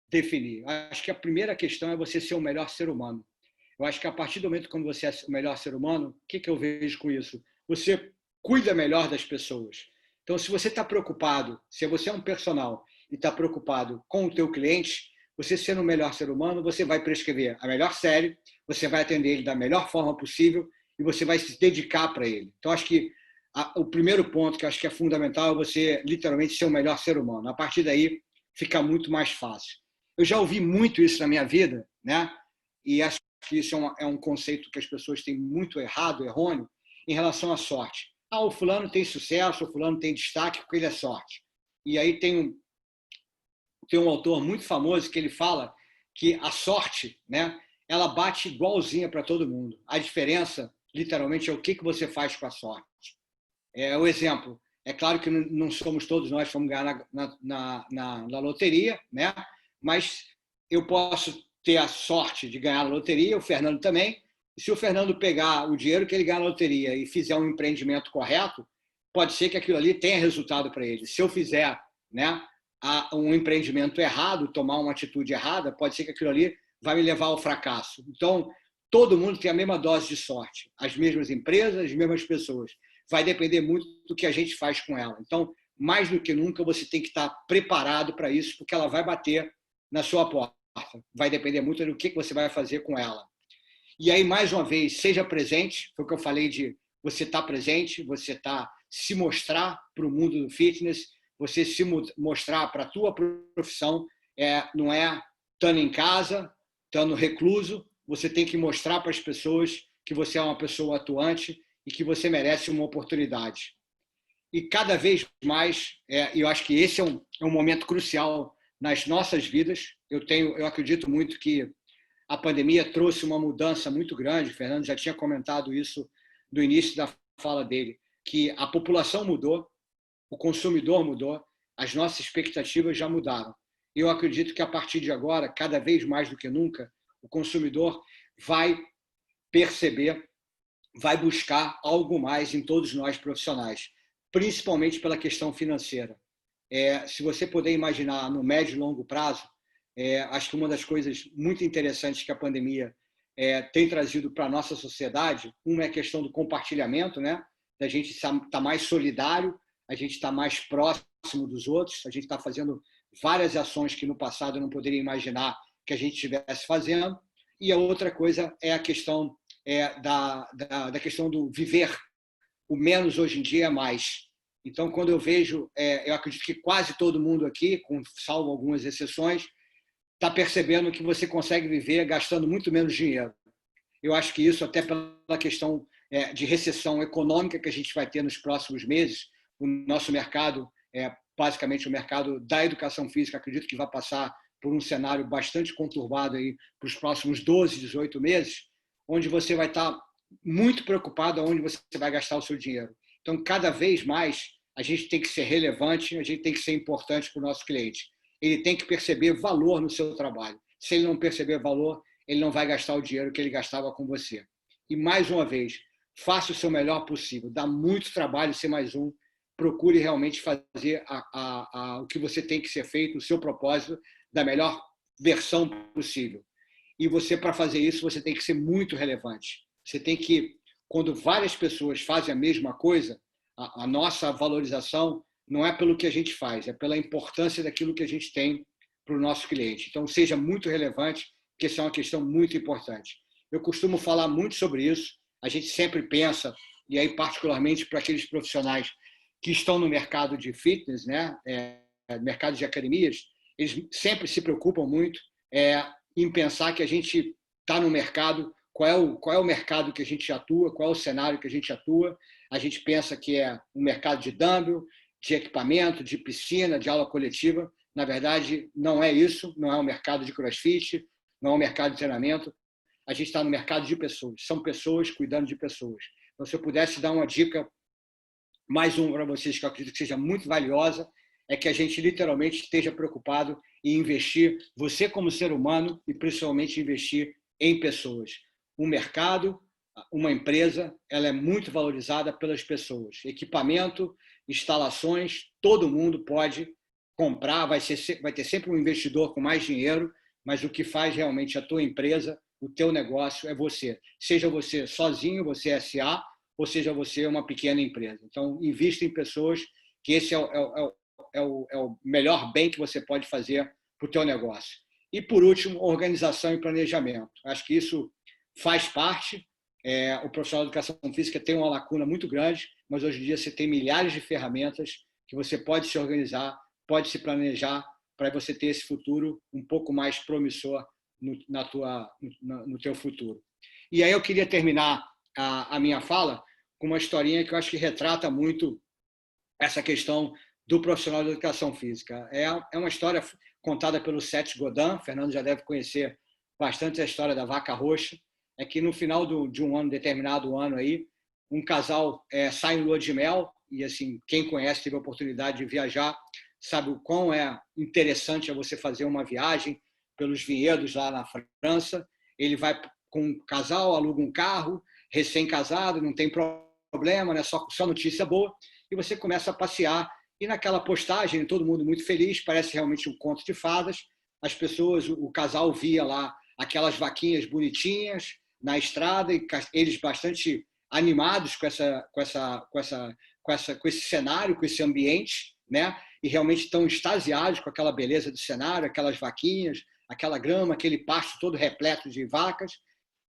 definir. Acho que a primeira questão é você ser o melhor ser humano. Eu acho que a partir do momento quando você é o melhor ser humano, o que eu vejo com isso? Você cuida melhor das pessoas. Então, se você está preocupado, se você é um personal e está preocupado com o teu cliente, você sendo o melhor ser humano, você vai prescrever a melhor série, você vai atender ele da melhor forma possível e você vai se dedicar para ele. Então, acho que o primeiro ponto que eu acho que é fundamental é você literalmente ser o melhor ser humano. A partir daí, fica muito mais fácil. Eu já ouvi muito isso na minha vida, né? E acho que isso é um conceito que as pessoas têm muito errado, errôneo, em relação à sorte. O fulano tem sucesso, o fulano tem destaque porque ele é sorte. E aí tem um autor muito famoso que ele fala que a sorte, né, ela bate igualzinha para todo mundo. A diferença, literalmente, é o que você faz com a sorte. O exemplo. É claro que não somos todos nós que vamos ganhar na loteria, né? Mas eu posso ter a sorte de ganhar na loteria, o Fernando também. E se o Fernando pegar o dinheiro que ele ganha na loteria e fizer um empreendimento correto, pode ser que aquilo ali tenha resultado para ele. Se eu fizer, né, um empreendimento errado, tomar uma atitude errada, pode ser que aquilo ali vai me levar ao fracasso. Então, todo mundo tem a mesma dose de sorte. As mesmas empresas, as mesmas pessoas. Vai depender muito do que a gente faz com ela. Então, mais do que nunca, você tem que estar preparado para isso, porque ela vai bater na sua porta. Vai depender muito do que você vai fazer com ela. E aí, mais uma vez, seja presente. Foi o que eu falei de você estar presente, você se mostrar para o mundo do fitness, você se mostrar para a tua profissão. Não é estando em casa, estando recluso. Você tem que mostrar para as pessoas que você é uma pessoa atuante e que você merece uma oportunidade. E cada vez mais, eu acho que esse é um momento crucial nas nossas vidas. Eu acredito muito que a pandemia trouxe uma mudança muito grande. O Fernando já tinha comentado isso no início da fala dele. que a população mudou, o consumidor mudou, as nossas expectativas já mudaram. Eu acredito que, a partir de agora, cada vez mais do que nunca, o consumidor vai perceber, vai buscar algo mais em todos nós profissionais, principalmente pela questão financeira. Se você puder imaginar no médio e longo prazo, acho que uma das coisas muito interessantes que a pandemia tem trazido para a nossa sociedade, uma é a questão do compartilhamento, né? Da gente estar mais solidário, a gente está mais próximo dos outros, a gente está fazendo várias ações que no passado eu não poderia imaginar que a gente estivesse fazendo. E a outra coisa é a questão da questão do viver o menos hoje em dia é mais. Então, quando eu vejo, eu acredito que quase todo mundo aqui, salvo algumas exceções, está percebendo que você consegue viver gastando muito menos dinheiro. Eu acho que isso, até pela questão de recessão econômica que a gente vai ter nos próximos meses, o nosso mercado, basicamente o mercado da educação física, acredito que vai passar por um cenário bastante conturbado aí para os próximos 12, 18 meses, onde você vai estar muito preocupado aonde você vai gastar o seu dinheiro. Então, cada vez mais, a gente tem que ser relevante, a gente tem que ser importante para o nosso cliente. Ele tem que perceber valor no seu trabalho. Se ele não perceber valor, ele não vai gastar o dinheiro que ele gastava com você. E, mais uma vez, faça o seu melhor possível. Dá muito trabalho ser mais um. Procure realmente fazer o que você tem que ser feito, o seu propósito, da melhor versão possível. E você, para fazer isso, você tem que ser muito relevante. Você tem que, quando várias pessoas fazem a mesma coisa, a nossa valorização não é pelo que a gente faz, é pela importância daquilo que a gente tem para o nosso cliente. Então, seja muito relevante, porque isso é uma questão muito importante. Eu costumo falar muito sobre isso, a gente sempre pensa, e aí particularmente para aqueles profissionais que estão no mercado de fitness, né, mercado de academias, eles sempre se preocupam muito em pensar que a gente está no mercado, qual é o mercado que a gente atua, qual é o cenário que a gente atua. A gente pensa que é um mercado de dumbbell, de equipamento, de piscina, de aula coletiva. Na verdade, não é isso, não é um mercado de crossfit, não é um mercado de treinamento. A gente está no mercado de pessoas, são pessoas cuidando de pessoas. Então, se eu pudesse dar uma dica, mais uma para vocês, que eu acredito que seja muito valiosa, é que a gente literalmente esteja preocupado em investir, você como ser humano, e principalmente investir em pessoas. Um mercado, uma empresa, ela é muito valorizada pelas pessoas. Equipamento, instalações, todo mundo pode comprar, vai ter sempre um investidor com mais dinheiro, mas o que faz realmente a tua empresa, o teu negócio é você. Seja você sozinho, você é SA, ou seja você uma pequena empresa. Então, invista em pessoas, que esse é o melhor bem que você pode fazer para o teu negócio. E, por último, organização e planejamento. Acho que isso faz parte. O profissional de educação física tem uma lacuna muito grande, mas hoje em dia você tem milhares de ferramentas que você pode se organizar, pode se planejar para você ter esse futuro um pouco mais promissor no teu futuro. E aí eu queria terminar a minha fala com uma historinha que eu acho que retrata muito essa questão do profissional de educação física. É uma história contada pelo Seth Godin, Fernando já deve conhecer bastante a história da vaca roxa, é que no final de um ano, determinado ano aí, um casal sai em lua de mel, e assim, quem conhece, teve a oportunidade de viajar, sabe o quão interessante é você fazer uma viagem pelos vinhedos lá na França. Ele vai com um casal, aluga um carro, recém-casado, não tem problema, né? só notícia boa, e você começa a passear, e naquela postagem, todo mundo muito feliz, parece realmente um conto de fadas, as pessoas, o casal via lá aquelas vaquinhas bonitinhas na estrada, e eles bastante animados com esse cenário, com esse ambiente, né? E realmente estão extasiados com aquela beleza do cenário, aquelas vaquinhas, aquela grama, aquele pasto todo repleto de vacas.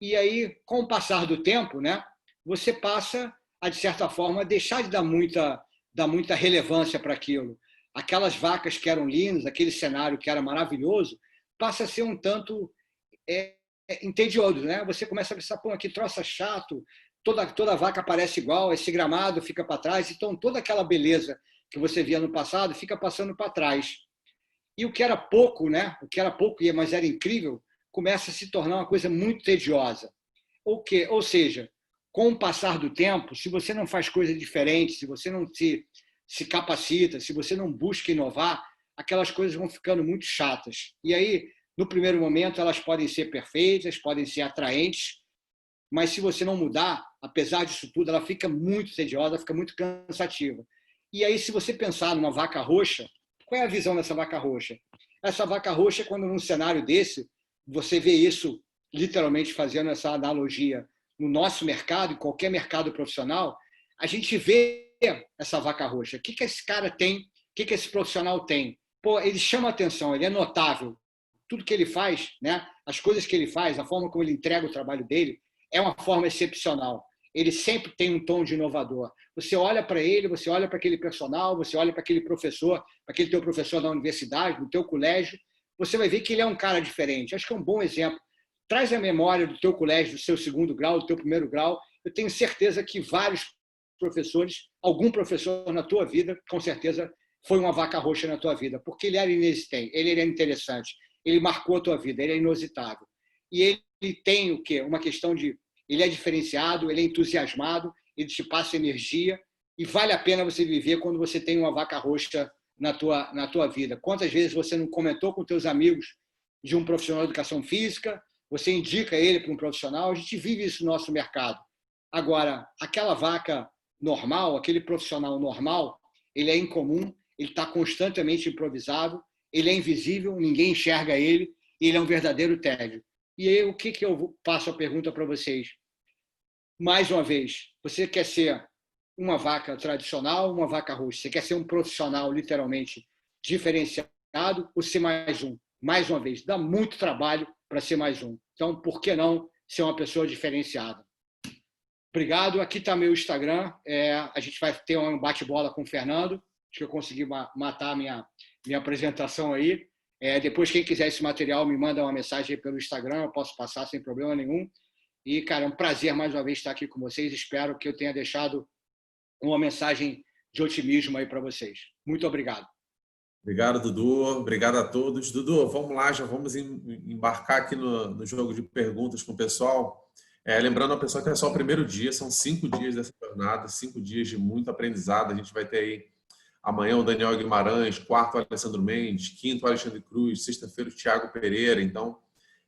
E aí, com o passar do tempo, né, você passa a, de certa forma, deixar de dar muita relevância para aquilo. Aquelas vacas que eram lindas, aquele cenário que era maravilhoso, passa a ser um tanto entedioso, né? Você começa a pensar, pô, que troça chato, toda vaca parece igual, esse gramado fica para trás, então toda aquela beleza que você via no passado fica passando para trás. E o que era pouco, né? O que era pouco, mas era incrível, começa a se tornar uma coisa muito tediosa. Ou seja, com o passar do tempo, se você não faz coisas diferentes, se você não se capacita, se você não busca inovar, aquelas coisas vão ficando muito chatas. E aí, no primeiro momento, elas podem ser perfeitas, podem ser atraentes, mas se você não mudar, apesar disso tudo, ela fica muito tediosa, fica muito cansativa. E aí, se você pensar numa vaca roxa, qual é a visão dessa vaca roxa? Essa vaca roxa, quando num cenário desse, você vê isso, literalmente fazendo essa analogia, no nosso mercado, em qualquer mercado profissional, a gente vê essa vaca roxa. O que esse cara tem? O que esse profissional tem? Pô, ele chama atenção, ele é notável. Tudo que ele faz, né? As coisas que ele faz, a forma como ele entrega o trabalho dele, é uma forma excepcional. Ele sempre tem um tom de inovador. Você olha para ele, você olha para aquele personal, você olha para aquele professor, para aquele teu professor da universidade, do teu colégio, você vai ver que ele é um cara diferente. Acho que é um bom exemplo. Traz a memória do teu colégio, do seu segundo grau, do teu primeiro grau. Eu tenho certeza que vários professores, algum professor na tua vida, com certeza foi uma vaca roxa na tua vida, porque ele era inexistente, ele era interessante, ele marcou a tua vida, ele é inusitável. E ele tem o quê? Uma questão de... Ele é diferenciado, ele é entusiasmado, ele te passa energia e vale a pena você viver quando você tem uma vaca roxa na tua vida. Quantas vezes você não comentou com teus amigos de um profissional de educação física, você indica ele para um profissional, a gente vive isso no nosso mercado. Agora, aquela vaca normal, aquele profissional normal, ele é incomum, ele está constantemente improvisado, ele é invisível, ninguém enxerga ele, e ele é um verdadeiro tédio. E aí, o que eu passo a pergunta para vocês? Mais uma vez, você quer ser uma vaca tradicional, uma vaca roxa? Você quer ser um profissional, literalmente, diferenciado ou ser mais um? Mais uma vez, dá muito trabalho para ser mais um. Então, por que não ser uma pessoa diferenciada? Obrigado. Aqui está meu Instagram. A gente vai ter um bate-bola com o Fernando. Acho que eu consegui matar a minha apresentação aí. Depois, quem quiser esse material, me manda uma mensagem pelo Instagram. Eu posso passar sem problema nenhum. E, cara, é um prazer mais uma vez estar aqui com vocês. Espero que eu tenha deixado uma mensagem de otimismo aí para vocês. Muito obrigado. Obrigado, Dudu. Obrigado a todos. Dudu, vamos lá, já vamos embarcar aqui no jogo de perguntas com o pessoal. Lembrando ao pessoal que é só o primeiro dia, são 5 dias dessa jornada, 5 dias de muito aprendizado. A gente vai ter aí amanhã o Daniel Guimarães, quarto o Alessandro Mendes, quinto o Alexandre Cruz, sexta-feira o Thiago Pereira. Então,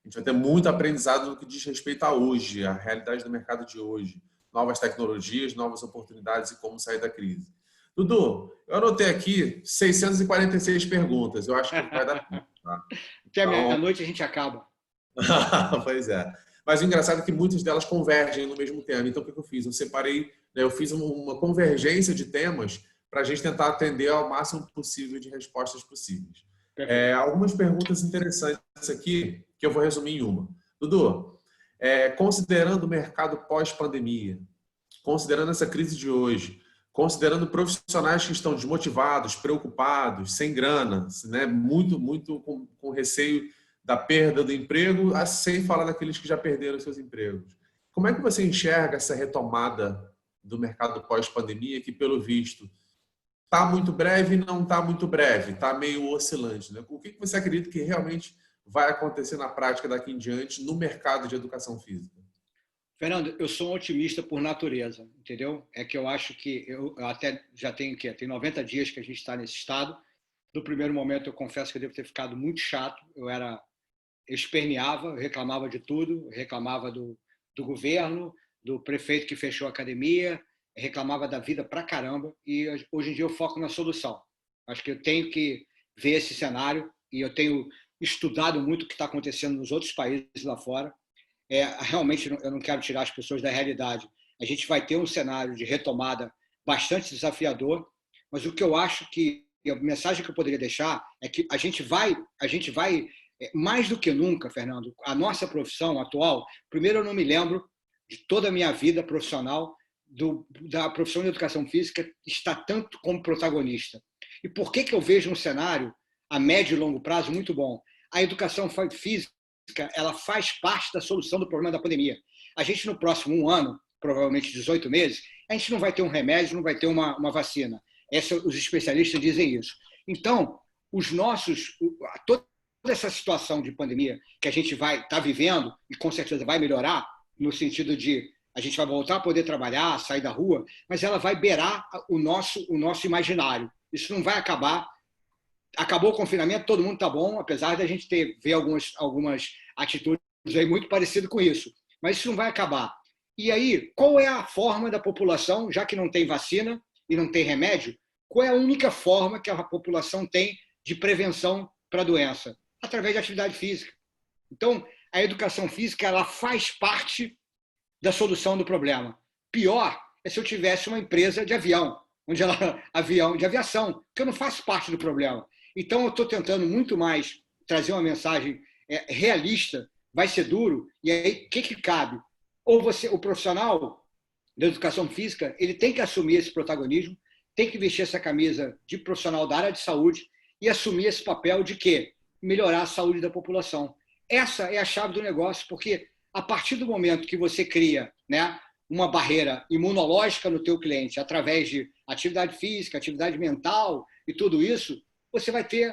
a gente vai ter muito aprendizado no que diz respeito a hoje, a realidade do mercado de hoje, novas tecnologias, novas oportunidades e como sair da crise. Dudu, eu anotei aqui 646 perguntas. Eu acho que vai dar tempo. Tá? Até a meia-noite a gente acaba. Pois é. Mas o engraçado é que muitas delas convergem no mesmo tema. Então, o que eu fiz? Eu separei, eu fiz uma convergência de temas para a gente tentar atender ao máximo possível de respostas possíveis. Algumas perguntas interessantes aqui, que eu vou resumir em uma. Dudu, considerando o mercado pós-pandemia, considerando essa crise de hoje, considerando profissionais que estão desmotivados, preocupados, sem grana, né, muito com receio da perda do emprego, sem falar daqueles que já perderam seus empregos. Como é que você enxerga essa retomada do mercado pós-pandemia, que, pelo visto, está muito breve e não está muito breve, está meio oscilante, né? O que você acredita que realmente vai acontecer na prática daqui em diante no mercado de educação física? Fernando, eu sou um otimista por natureza, entendeu? É que eu acho que eu até já tenho tem 90 dias que a gente está nesse estado. No primeiro momento, eu confesso que eu devo ter ficado muito chato. Eu esperneava, eu reclamava de tudo, eu reclamava do governo, do prefeito que fechou a academia, reclamava da vida pra caramba. E hoje em dia eu foco na solução. Acho que eu tenho que ver esse cenário e eu tenho estudado muito o que está acontecendo nos outros países lá fora. Realmente, eu não quero tirar as pessoas da realidade. A gente vai ter um cenário de retomada bastante desafiador, mas o que eu acho que a mensagem que eu poderia deixar é que a gente vai mais do que nunca, Fernando, a nossa profissão atual. Primeiro, eu não me lembro de toda a minha vida profissional da profissão de educação física estar tanto como protagonista. E por que eu vejo um cenário a médio e longo prazo muito bom? A educação física, ela faz parte da solução do problema da pandemia. A gente, no próximo ano, provavelmente 18 meses, a gente não vai ter um remédio, não vai ter uma vacina. Os especialistas dizem isso. Então, toda essa situação de pandemia que a gente vai estar vivendo, e com certeza vai melhorar, no sentido de a gente vai voltar a poder trabalhar, sair da rua, mas ela vai beirar o nosso imaginário. Isso não vai acabar. Acabou o confinamento, todo mundo está bom, apesar de a gente ver algumas atitudes aí muito parecidas com isso. Mas isso não vai acabar. E aí, qual é a forma da população, já que não tem vacina e não tem remédio, qual é a única forma que a população tem de prevenção para a doença? Através da atividade física. Então, a educação física ela faz parte da solução do problema. Pior é se eu tivesse uma empresa de avião, avião de aviação, que eu não faço parte do problema. Então, eu estou tentando muito mais trazer uma mensagem realista, vai ser duro, e aí o que cabe? Ou o profissional da educação física, ele tem que assumir esse protagonismo, tem que vestir essa camisa de profissional da área de saúde e assumir esse papel de quê? Melhorar a saúde da população. Essa é a chave do negócio, porque a partir do momento que você cria, né, uma barreira imunológica no teu cliente através de atividade física, atividade mental e tudo isso,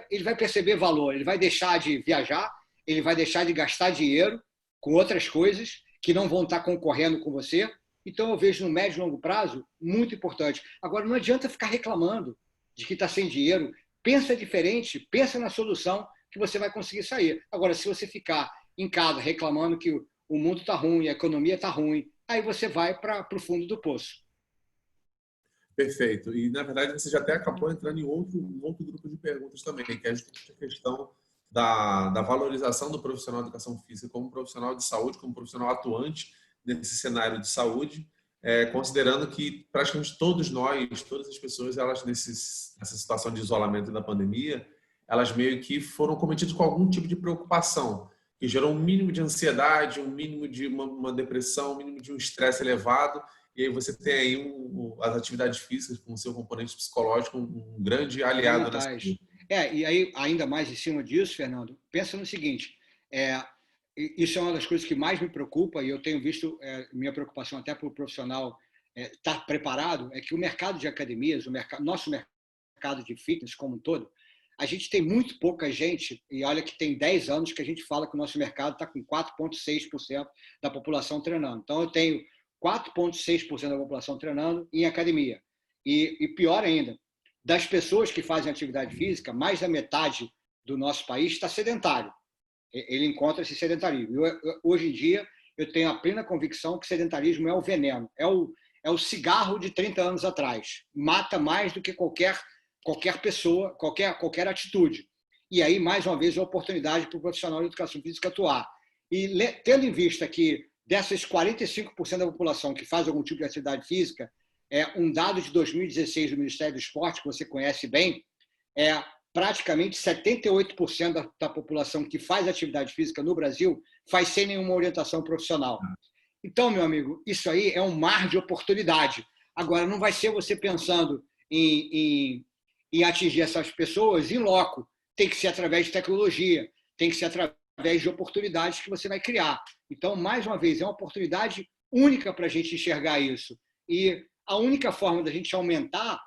ele vai perceber valor, ele vai deixar de viajar, ele vai deixar de gastar dinheiro com outras coisas que não vão estar concorrendo com você. Então, eu vejo no médio e longo prazo muito importante. Agora, não adianta ficar reclamando de que está sem dinheiro. Pensa diferente, pensa na solução que você vai conseguir sair. Agora, se você ficar em casa reclamando que o mundo está ruim, a economia está ruim, aí você vai para o fundo do poço. Perfeito. E, na verdade, você já até acabou entrando em um outro grupo de perguntas também, que é justamente a questão da valorização do profissional de educação física como profissional de saúde, como profissional atuante nesse cenário de saúde, considerando que praticamente todos nós, todas as pessoas, elas nessa situação de isolamento e da pandemia, elas meio que foram cometidas com algum tipo de preocupação, que gerou um mínimo de ansiedade, um mínimo de uma depressão, um mínimo de um estresse elevado, e aí você tem aí as atividades físicas com o seu componente psicológico, um grande aliado nessa vida. E aí, ainda mais em cima disso, Fernando, pensa no seguinte, isso é uma das coisas que mais me preocupa, e eu tenho visto minha preocupação até para o profissional estar preparado, é que o mercado de academias, nosso mercado de fitness como um todo, a gente tem muito pouca gente, e olha que tem 10 anos que a gente fala que o nosso mercado está com 4,6% da população treinando. Então, eu tenho 4,6% da população treinando em academia. E pior ainda, das pessoas que fazem atividade física, mais da metade do nosso país está sedentário. Ele encontra esse sedentarismo. Hoje em dia, eu tenho a plena convicção que sedentarismo é o veneno, é o cigarro de 30 anos atrás. Mata mais do que qualquer pessoa, qualquer atitude. E aí, mais uma vez, é a oportunidade para o profissional de educação física atuar. E tendo em vista que dessas 45% da população que faz algum tipo de atividade física, um dado de 2016 do Ministério do Esporte, que você conhece bem, praticamente 78% da população que faz atividade física no Brasil faz sem nenhuma orientação profissional. Então, meu amigo, isso aí é um mar de oportunidade. Agora, não vai ser você pensando em atingir essas pessoas em loco. Tem que ser através de tecnologia, tem que ser através de oportunidades que você vai criar. Então, mais uma vez, é uma oportunidade única para a gente enxergar isso. E a única forma da gente aumentar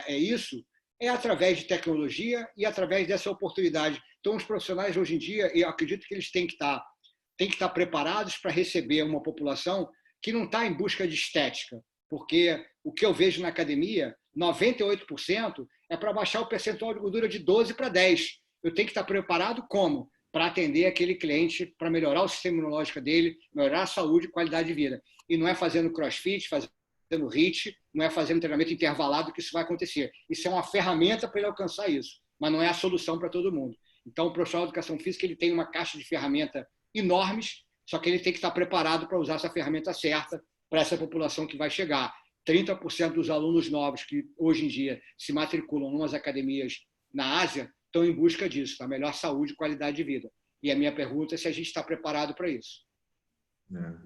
isso é através de tecnologia e através dessa oportunidade. Então, os profissionais hoje em dia, eu acredito que eles têm que estar preparados para receber uma população que não está em busca de estética, porque o que eu vejo na academia, 98% é para baixar o percentual de gordura de 12 para 10. Eu tenho que estar preparado como? Para atender aquele cliente, para melhorar o sistema imunológico dele, melhorar a saúde e qualidade de vida. E não é fazendo crossfit, fazendo HIIT, não é fazendo treinamento intervalado que isso vai acontecer. Isso é uma ferramenta para ele alcançar isso, mas não é a solução para todo mundo. Então, o profissional de educação física ele tem uma caixa de ferramentas enormes, só que ele tem que estar preparado para usar essa ferramenta certa para essa população que vai chegar. 30% dos alunos novos que hoje em dia se matriculam em umas academias na Ásia estão em busca disso, da melhor saúde e qualidade de vida. E a minha pergunta é se a gente está preparado para isso.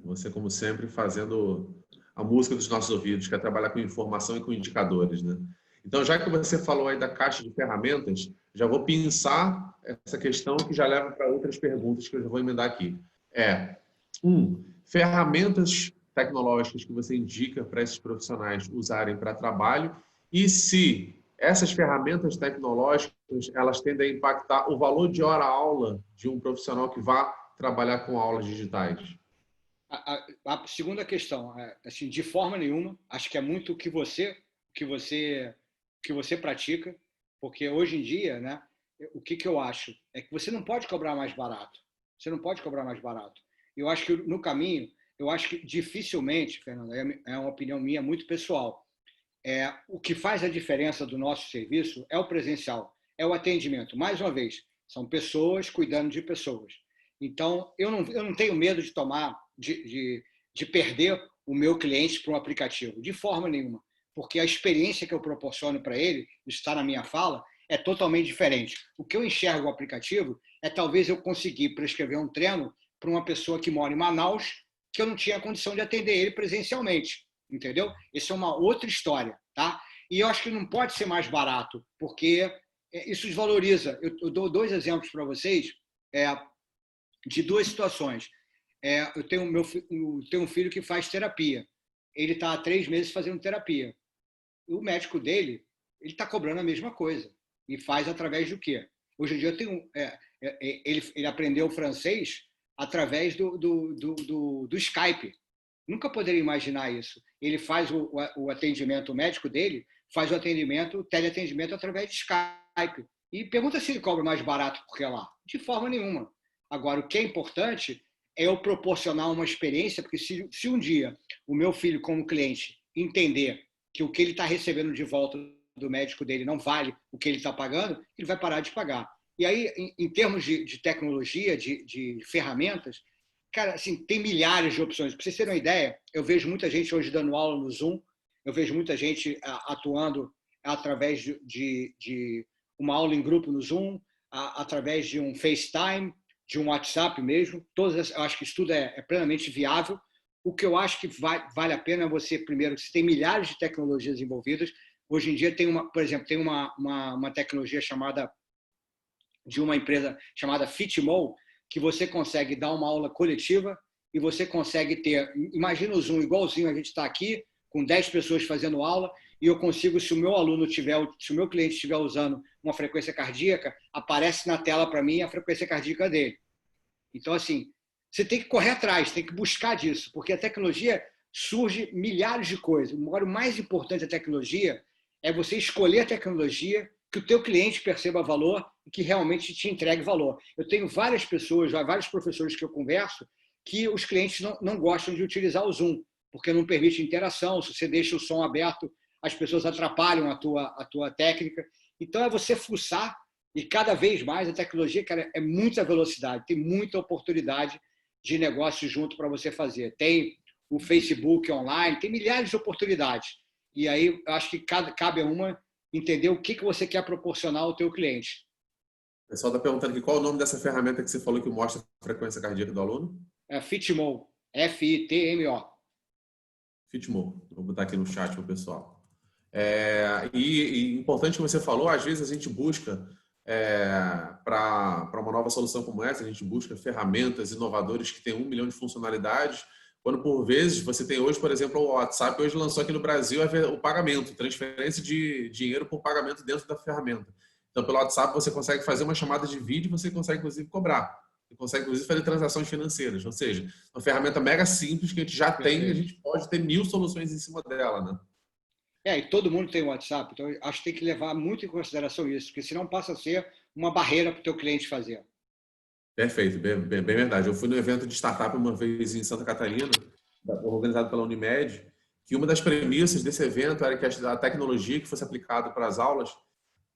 Você, como sempre, fazendo a música dos nossos ouvidos, que é trabalhar com informação e com indicadores, né? Então, já que você falou aí da caixa de ferramentas, já vou pensar essa questão que já leva para outras perguntas que eu já vou emendar aqui. Ferramentas tecnológicas que você indica para esses profissionais usarem para trabalho e se essas ferramentas tecnológicas elas tendem a impactar o valor de hora-aula de um profissional que vá trabalhar com aulas digitais. A segunda questão, assim, de forma nenhuma, acho que é muito o que você pratica, porque hoje em dia, né, o que eu acho é que você não pode cobrar mais barato. Você não pode cobrar mais barato. Eu acho que no caminho, eu acho que dificilmente, Fernando, é uma opinião minha muito pessoal. O que faz a diferença do nosso serviço é o presencial, é o atendimento. Mais uma vez, são pessoas cuidando de pessoas. Então, eu não tenho medo de de perder o meu cliente para um aplicativo, de forma nenhuma, porque a experiência que eu proporciono para ele, isso está na minha fala, é totalmente diferente. O que eu enxergo no aplicativo é talvez eu conseguir prescrever um treino para uma pessoa que mora em Manaus, que eu não tinha condição de atender ele presencialmente, entendeu? Isso é uma outra história, tá? E eu acho que não pode ser mais barato, porque isso desvaloriza. Eu dou dois exemplos para vocês de duas situações. Eu tenho um filho que faz terapia. Ele está há 3 meses fazendo terapia. O médico dele, ele está cobrando a mesma coisa. E faz através do quê? Hoje em dia ele aprendeu francês através do Skype. Nunca poderia imaginar isso. Ele faz o atendimento, o médico dele faz o atendimento, o teleatendimento através de Skype. E pergunta se ele cobra mais barato porque é lá. De forma nenhuma. Agora, o que é importante é eu proporcionar uma experiência, porque se um dia o meu filho, como cliente, entender que o que ele está recebendo de volta do médico dele não vale o que ele está pagando, ele vai parar de pagar. E aí, em termos de tecnologia, de ferramentas, cara, assim, tem milhares de opções. Para vocês terem uma ideia, eu vejo muita gente hoje dando aula no Zoom, eu vejo muita gente atuando através de uma aula em grupo no Zoom, através de um FaceTime, de um WhatsApp mesmo. Eu acho que isso tudo é plenamente viável. O que eu acho que vale a pena é você, primeiro, que você tem milhares de tecnologias envolvidas. Hoje em dia por exemplo, tem uma tecnologia de uma empresa chamada Fitmo, que você consegue dar uma aula coletiva e você consegue ter, imagina o Zoom igualzinho a gente está aqui, com 10 pessoas fazendo aula, e eu consigo, se o meu cliente estiver usando uma frequência cardíaca, aparece na tela para mim a frequência cardíaca dele. Então, assim, você tem que correr atrás, tem que buscar disso, porque a tecnologia surge milhares de coisas. Agora, o mais importante da tecnologia é você escolher a tecnologia que o teu cliente perceba valor e que realmente te entregue valor. Eu tenho várias pessoas, vários professores que eu converso, que os clientes não gostam de utilizar o Zoom, porque não permite interação. Se você deixa o som aberto, as pessoas atrapalham a tua técnica. Então, é você fuçar, e cada vez mais a tecnologia, cara, é muita velocidade, tem muita oportunidade de negócio junto para você fazer. Tem o Facebook online, tem milhares de oportunidades. E aí, eu acho que cabe a uma entender o que você quer proporcionar ao teu cliente. O pessoal está perguntando aqui qual é o nome dessa ferramenta que você falou que mostra a frequência cardíaca do aluno? É Fitmo, Fitmo. Fitmo. Vou botar aqui no chat para o pessoal. E importante que você falou, às vezes a gente busca, para uma nova solução como essa, a gente busca ferramentas inovadoras que têm 1 milhão de funcionalidades, quando por vezes você tem hoje, por exemplo, o WhatsApp hoje lançou aqui no Brasil o pagamento, transferência de dinheiro por pagamento dentro da ferramenta. Então, pelo WhatsApp você consegue fazer uma chamada de vídeo e você consegue, inclusive, cobrar. Você consegue, inclusive, fazer transações financeiras. Ou seja, uma ferramenta mega simples que a gente já tem e a gente pode ter 1000 soluções em cima dela, né? E todo mundo tem WhatsApp, então acho que tem que levar muito em consideração isso, porque senão passa a ser uma barreira para o teu cliente fazer. Perfeito, bem verdade. Eu fui no evento de startup uma vez em Santa Catarina, organizado pela Unimed, que uma das premissas desse evento era que a tecnologia que fosse aplicada para as aulas,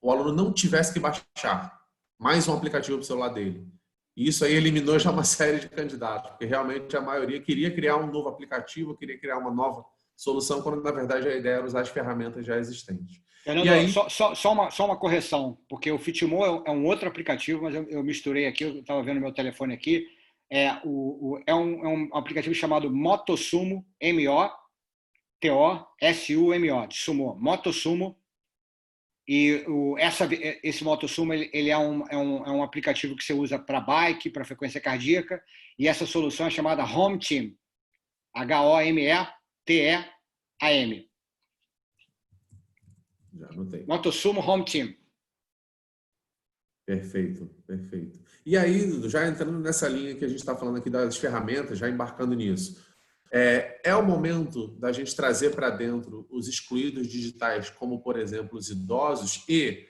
o aluno não tivesse que baixar mais um aplicativo para o celular dele. E isso aí eliminou já uma série de candidatos, porque realmente a maioria queria criar um novo aplicativo, queria criar uma nova solução, quando na verdade a ideia era usar as ferramentas já existentes. Fernando, E aí, só uma correção, porque o Fitmo é um outro aplicativo, mas eu misturei aqui, eu estava vendo meu telefone aqui. É um aplicativo chamado Motosumo, Motosumo, de Sumo, Motosumo. E esse Motosumo ele é um aplicativo que você usa para bike, para frequência cardíaca, e essa solução é chamada Home Team, HOMETEAM. já anotei. Motosumo Home Team. Perfeito, perfeito. E aí, Dudu, já entrando nessa linha que a gente está falando aqui das ferramentas, já embarcando nisso, é o momento da gente trazer para dentro os excluídos digitais, como, por exemplo, os idosos, e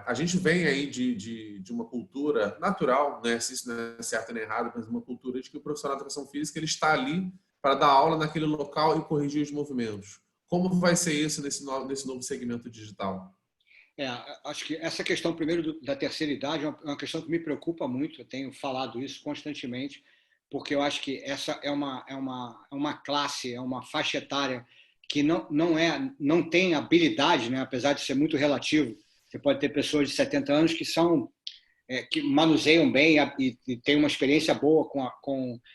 a gente vem aí de uma cultura natural, né? Se isso não é certo nem errado, mas uma cultura de que o profissional de educação física ele está ali para dar aula naquele local e corrigir os movimentos. Como vai ser isso nesse novo segmento digital? Acho que essa questão, primeiro, da terceira idade é uma questão que me preocupa muito. Eu tenho falado isso constantemente, porque eu acho que essa é uma classe, é uma faixa etária que não tem habilidade, né? Apesar de ser muito relativo. Você pode ter pessoas de 70 anos que manuseiam bem e têm uma experiência boa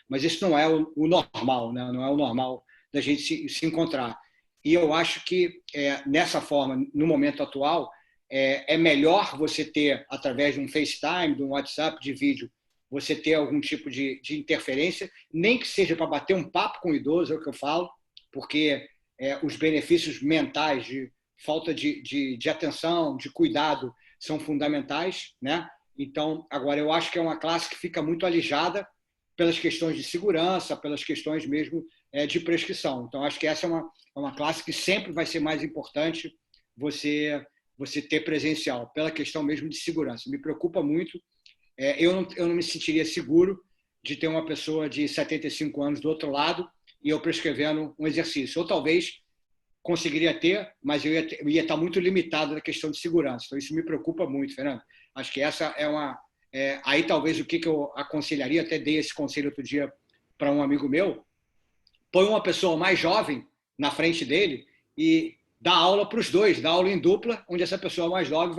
mas isso não é o normal, né? Não é o normal da gente se encontrar. E eu acho que nessa forma, no momento atual, é melhor você ter, através de um FaceTime, de um WhatsApp, de vídeo, você ter algum tipo de interferência, nem que seja para bater um papo com o idoso, é o que eu falo, porque os benefícios mentais de falta de atenção, de cuidado, são fundamentais, né? Então, agora, eu acho que é uma classe que fica muito alijada pelas questões de segurança, pelas questões mesmo de prescrição. Então, acho que essa é uma classe que sempre vai ser mais importante você ter presencial, pela questão mesmo de segurança. Me preocupa muito. Eu não me sentiria seguro de ter uma pessoa de 75 anos do outro lado e eu prescrevendo um exercício. Ou talvez conseguiria ter, mas eu ia estar muito limitado na questão de segurança. Então, isso me preocupa muito, Fernando. Acho que essa é uma... aí, talvez, o que eu aconselharia, até dei esse conselho outro dia para um amigo meu, põe uma pessoa mais jovem na frente dele e dá aula para os dois, dá aula em dupla, onde essa pessoa mais jovem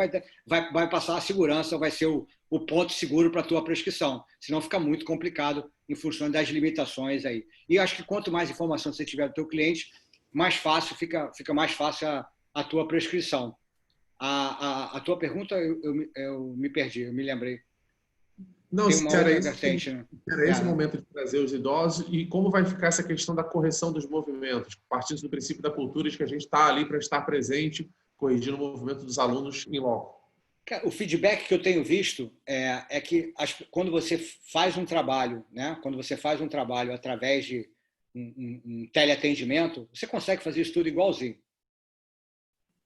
vai passar a segurança, vai ser o ponto seguro para a tua prescrição. Senão fica muito complicado em função das limitações aí. E acho que quanto mais informação você tiver do teu cliente, mais fácil fica mais fácil a tua prescrição. A tua pergunta, eu me perdi, eu me lembrei. Não, Tem uma era outra isso, vertente, né? era esse o momento de trazer os idosos e como vai ficar essa questão da correção dos movimentos, partindo do princípio da cultura de que a gente está ali para estar presente, corrigindo o movimento dos alunos em loco. O feedback que eu tenho visto é que quando você faz um trabalho, né? Quando você faz um trabalho através de um teleatendimento, você consegue fazer isso tudo igualzinho.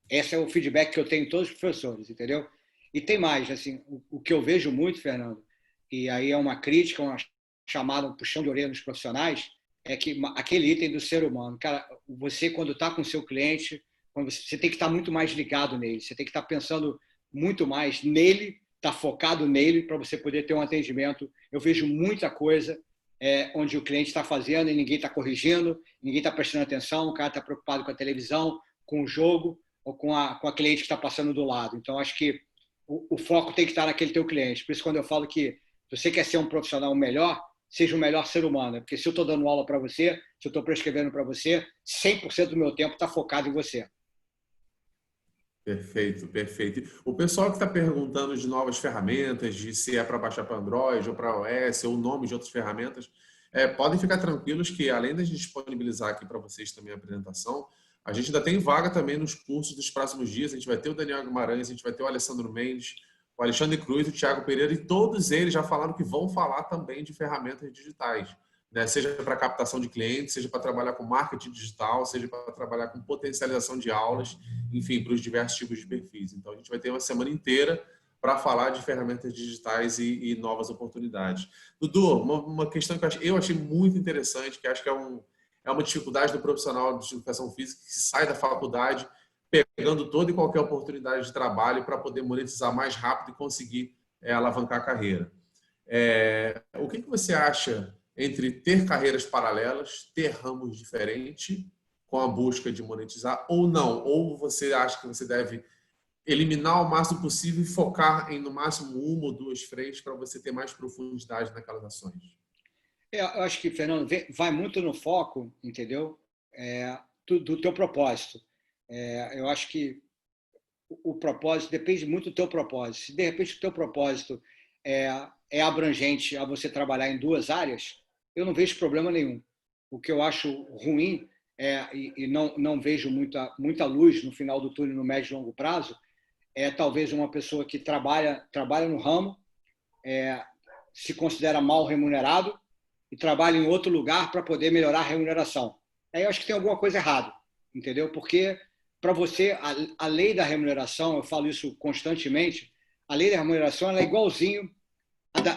Esse é o feedback que eu tenho em todos os professores, entendeu? E tem mais, assim, o que eu vejo muito, Fernando, e aí é uma crítica, uma chamada, um puxão de orelha nos profissionais, é que aquele item do ser humano, cara, você quando está com o seu cliente, você tem que estar muito mais ligado nele, você tem que estar pensando muito mais nele, estar focado nele para você poder ter um atendimento. Eu vejo muita coisa onde o cliente está fazendo e ninguém está corrigindo, ninguém está prestando atenção, o cara está preocupado com a televisão, com o jogo, ou com a cliente que está passando do lado. Então, acho que o foco tem que estar naquele teu cliente. Por isso, quando eu falo que se você quer ser um profissional melhor, seja o melhor ser humano. Porque se eu estou dando aula para você, se eu estou prescrevendo para você, 100% do meu tempo está focado em você. Perfeito, perfeito. O pessoal que está perguntando de novas ferramentas, de se é para baixar para Android ou para iOS, ou o nome de outras ferramentas, podem ficar tranquilos que, além de disponibilizar aqui para vocês também a apresentação, a gente ainda tem vaga também nos cursos dos próximos dias. A gente vai ter o Daniel Guimarães, a gente vai ter o Alessandro Mendes, o Alexandre Cruz, o Thiago Pereira, e todos eles já falaram que vão falar também de ferramentas digitais, né? Seja para captação de clientes, seja para trabalhar com marketing digital, seja para trabalhar com potencialização de aulas, enfim, para os diversos tipos de perfis. Então, a gente vai ter uma semana inteira para falar de ferramentas digitais e novas oportunidades. Dudu, uma questão que eu achei muito interessante, que acho que é uma dificuldade do profissional de educação física que sai da faculdade pegando toda e qualquer oportunidade de trabalho para poder monetizar mais rápido e conseguir alavancar a carreira. O que você acha entre ter carreiras paralelas, ter ramos diferentes, com a busca de monetizar, ou não? Ou você acha que você deve eliminar o máximo possível e focar em, no máximo, uma ou duas frentes para você ter mais profundidade naquelas ações? Eu acho que, Fernando, vai muito no foco, entendeu? Do teu propósito. Eu acho que o propósito depende muito do teu propósito. Se, de repente, o teu propósito é abrangente a você trabalhar em duas áreas, eu não vejo problema nenhum. O que eu acho ruim e não vejo muita luz no final do túnel no médio e longo prazo é talvez uma pessoa que trabalha no ramo, se considera mal remunerado e trabalha em outro lugar para poder melhorar a remuneração. Aí eu acho que tem alguma coisa errada, entendeu? Porque para você, a lei da remuneração, eu falo isso constantemente, a lei da remuneração ela é igualzinho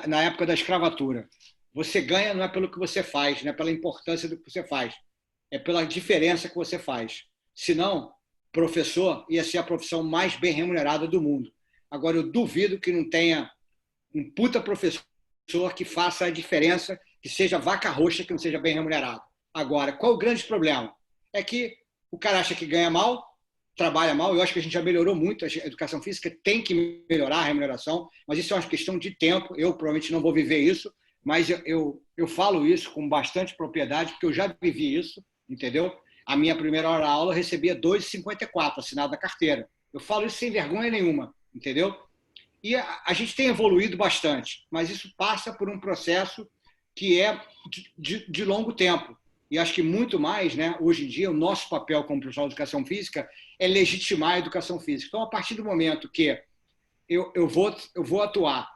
na época da escravatura. Você ganha não é pelo que você faz, não é pela importância do que você faz, é pela diferença que você faz. Senão, professor ia ser a profissão mais bem remunerada do mundo. Agora, eu duvido que não tenha um puta professor que faça a diferença, que seja vaca roxa, que não seja bem remunerado. Agora, qual o grande problema? É que o cara acha que ganha mal, trabalha mal. Eu acho que a gente já melhorou muito. A educação física tem que melhorar a remuneração, mas isso é uma questão de tempo. Eu provavelmente não vou viver isso, mas eu falo isso com bastante propriedade, porque eu já vivi isso, entendeu? A minha primeira hora de aula eu recebia R$ 2,54 assinado na carteira. Eu falo isso sem vergonha nenhuma, entendeu? E a gente tem evoluído bastante, mas isso passa por um processo que é de longo tempo. E acho que muito mais, né, hoje em dia, o nosso papel como profissional de educação física é legitimar a educação física. Então, a partir do momento que eu vou atuar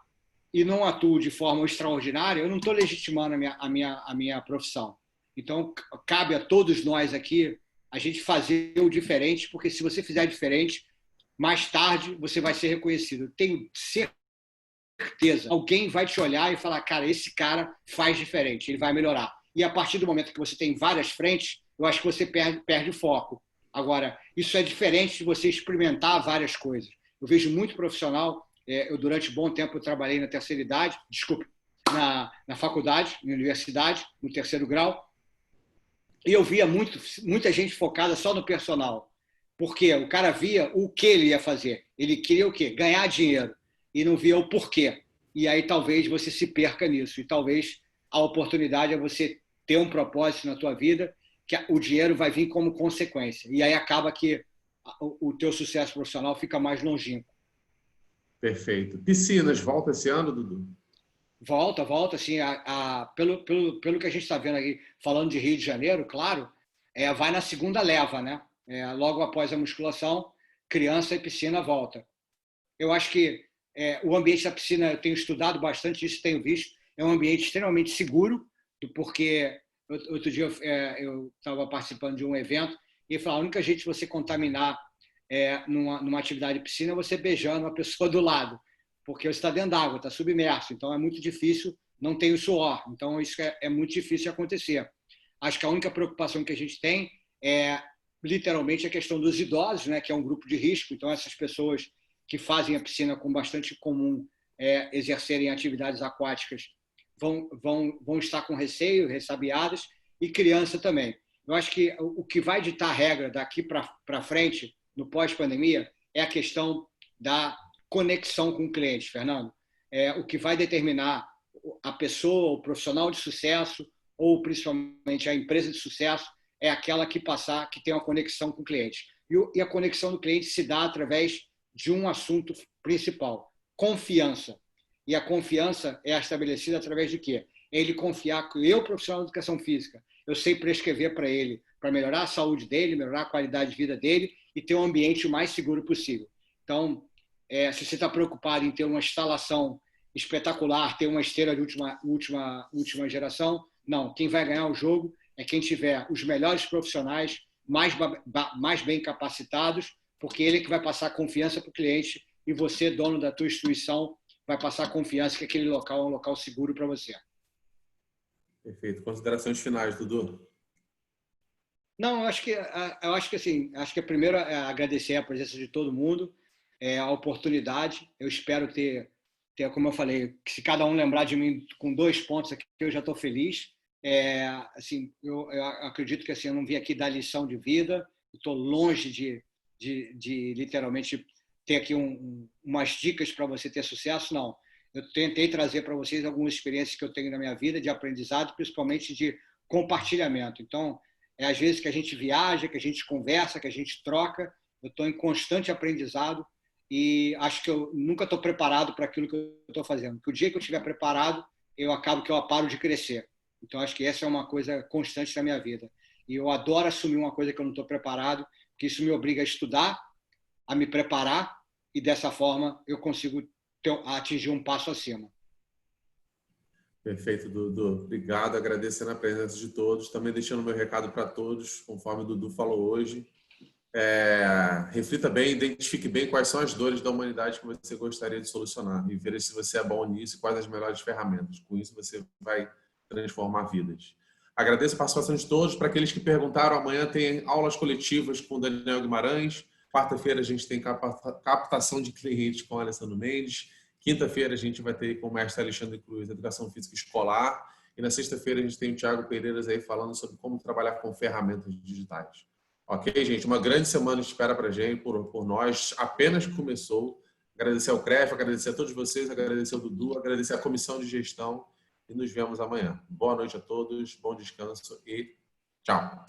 e não atuo de forma extraordinária, eu não estou legitimando a minha profissão. Então, cabe a todos nós aqui a gente fazer o diferente, porque se você fizer diferente, mais tarde você vai ser reconhecido. Eu tenho certeza. Alguém vai te olhar e falar, cara, esse cara faz diferente, ele vai melhorar. E a partir do momento que você tem várias frentes, eu acho que você perde o foco. Agora, isso é diferente de você experimentar várias coisas. Eu vejo muito profissional, eu durante um bom tempo eu trabalhei na terceira idade, desculpe, na faculdade, na universidade, no terceiro grau, e eu via muita gente focada só no personal. Porque o cara via o que ele ia fazer. Ele queria o quê? Ganhar dinheiro. E não via o porquê. E aí talvez você se perca nisso. E talvez a oportunidade é você ter um propósito na tua vida, que o dinheiro vai vir como consequência. E aí acaba que o teu sucesso profissional fica mais longínquo. Perfeito. Piscinas, volta esse ano, Dudu? Volta, assim, pelo que a gente está vendo aqui, falando de Rio de Janeiro, claro, vai na segunda leva, né? Logo após a musculação, criança e piscina volta. Eu acho que o ambiente da piscina, eu tenho estudado bastante isso, tenho visto, é um ambiente extremamente seguro, porque outro dia eu estava participando de um evento e eu falava, a única jeito de você contaminar numa atividade de piscina é você beijando a pessoa do lado, porque você está dentro d'água, está submerso, então é muito difícil, não tem o suor, então isso é muito difícil de acontecer. Acho que a única preocupação que a gente tem é literalmente a questão dos idosos, né, que é um grupo de risco, então essas pessoas que fazem a piscina com bastante comum exercerem atividades aquáticas vão estar com receio, ressabiadas, e criança também. Eu acho que o que vai ditar a regra daqui para frente, no pós-pandemia, é a questão da conexão com o cliente, Fernando. O que vai determinar a pessoa, o profissional de sucesso, ou principalmente a empresa de sucesso, é aquela que tem uma conexão com o cliente. E a conexão do cliente se dá através de um assunto principal, confiança. E a confiança é estabelecida através de quê? Ele confiar que eu, profissional de educação física, eu sei prescrever para ele, para melhorar a saúde dele, melhorar a qualidade de vida dele e ter um ambiente o mais seguro possível. Então, se você está preocupado em ter uma instalação espetacular, ter uma esteira de última geração, não. Quem vai ganhar o jogo é quem tiver os melhores profissionais, mais bem capacitados, porque ele é que vai passar confiança para o cliente e você, dono da tua instituição, vai passar confiança que aquele local é um local seguro para você. Perfeito. Considerações finais, Dudu? Não, eu acho que assim, primeiro é agradecer a presença de todo mundo, a oportunidade. Eu espero ter, como eu falei, que se cada um lembrar de mim com 2 pontos aqui, eu já estou feliz. Assim, eu acredito que assim, eu não vim aqui dar lição de vida, estou longe de literalmente ter aqui umas dicas para você ter sucesso, não. Eu tentei trazer para vocês algumas experiências que eu tenho na minha vida de aprendizado, principalmente de compartilhamento. Então, às vezes que a gente viaja, que a gente conversa, que a gente troca, eu estou em constante aprendizado e acho que eu nunca estou preparado para aquilo que eu estou fazendo. Que o dia que eu estiver preparado, eu paro de crescer. Então, acho que essa é uma coisa constante na minha vida. E eu adoro assumir uma coisa que eu não estou preparado, porque isso me obriga a estudar, a me preparar e dessa forma eu consigo atingir um passo acima. Perfeito, Dudu. Obrigado, agradecendo a presença de todos. Também deixando meu recado para todos, conforme o Dudu falou hoje. Reflita bem, identifique bem quais são as dores da humanidade que você gostaria de solucionar e ver se você é bom nisso e quais as melhores ferramentas. Com isso, você vai transformar vidas. Agradeço a participação de todos. Para aqueles que perguntaram, amanhã tem aulas coletivas com o Daniel Guimarães. Quarta-feira a gente tem captação de clientes com o Alessandro Mendes. Quinta-feira a gente vai ter com o mestre Alexandre Cruz, Educação Física Escolar. E na sexta-feira a gente tem o Thiago Pereiras aí falando sobre como trabalhar com ferramentas digitais. Ok, gente? Uma grande semana espera para a gente, por nós. Apenas começou. Agradecer ao CREF, agradecer a todos vocês, agradecer ao Dudu, agradecer à comissão de gestão e nos vemos amanhã. Boa noite a todos, bom descanso e tchau.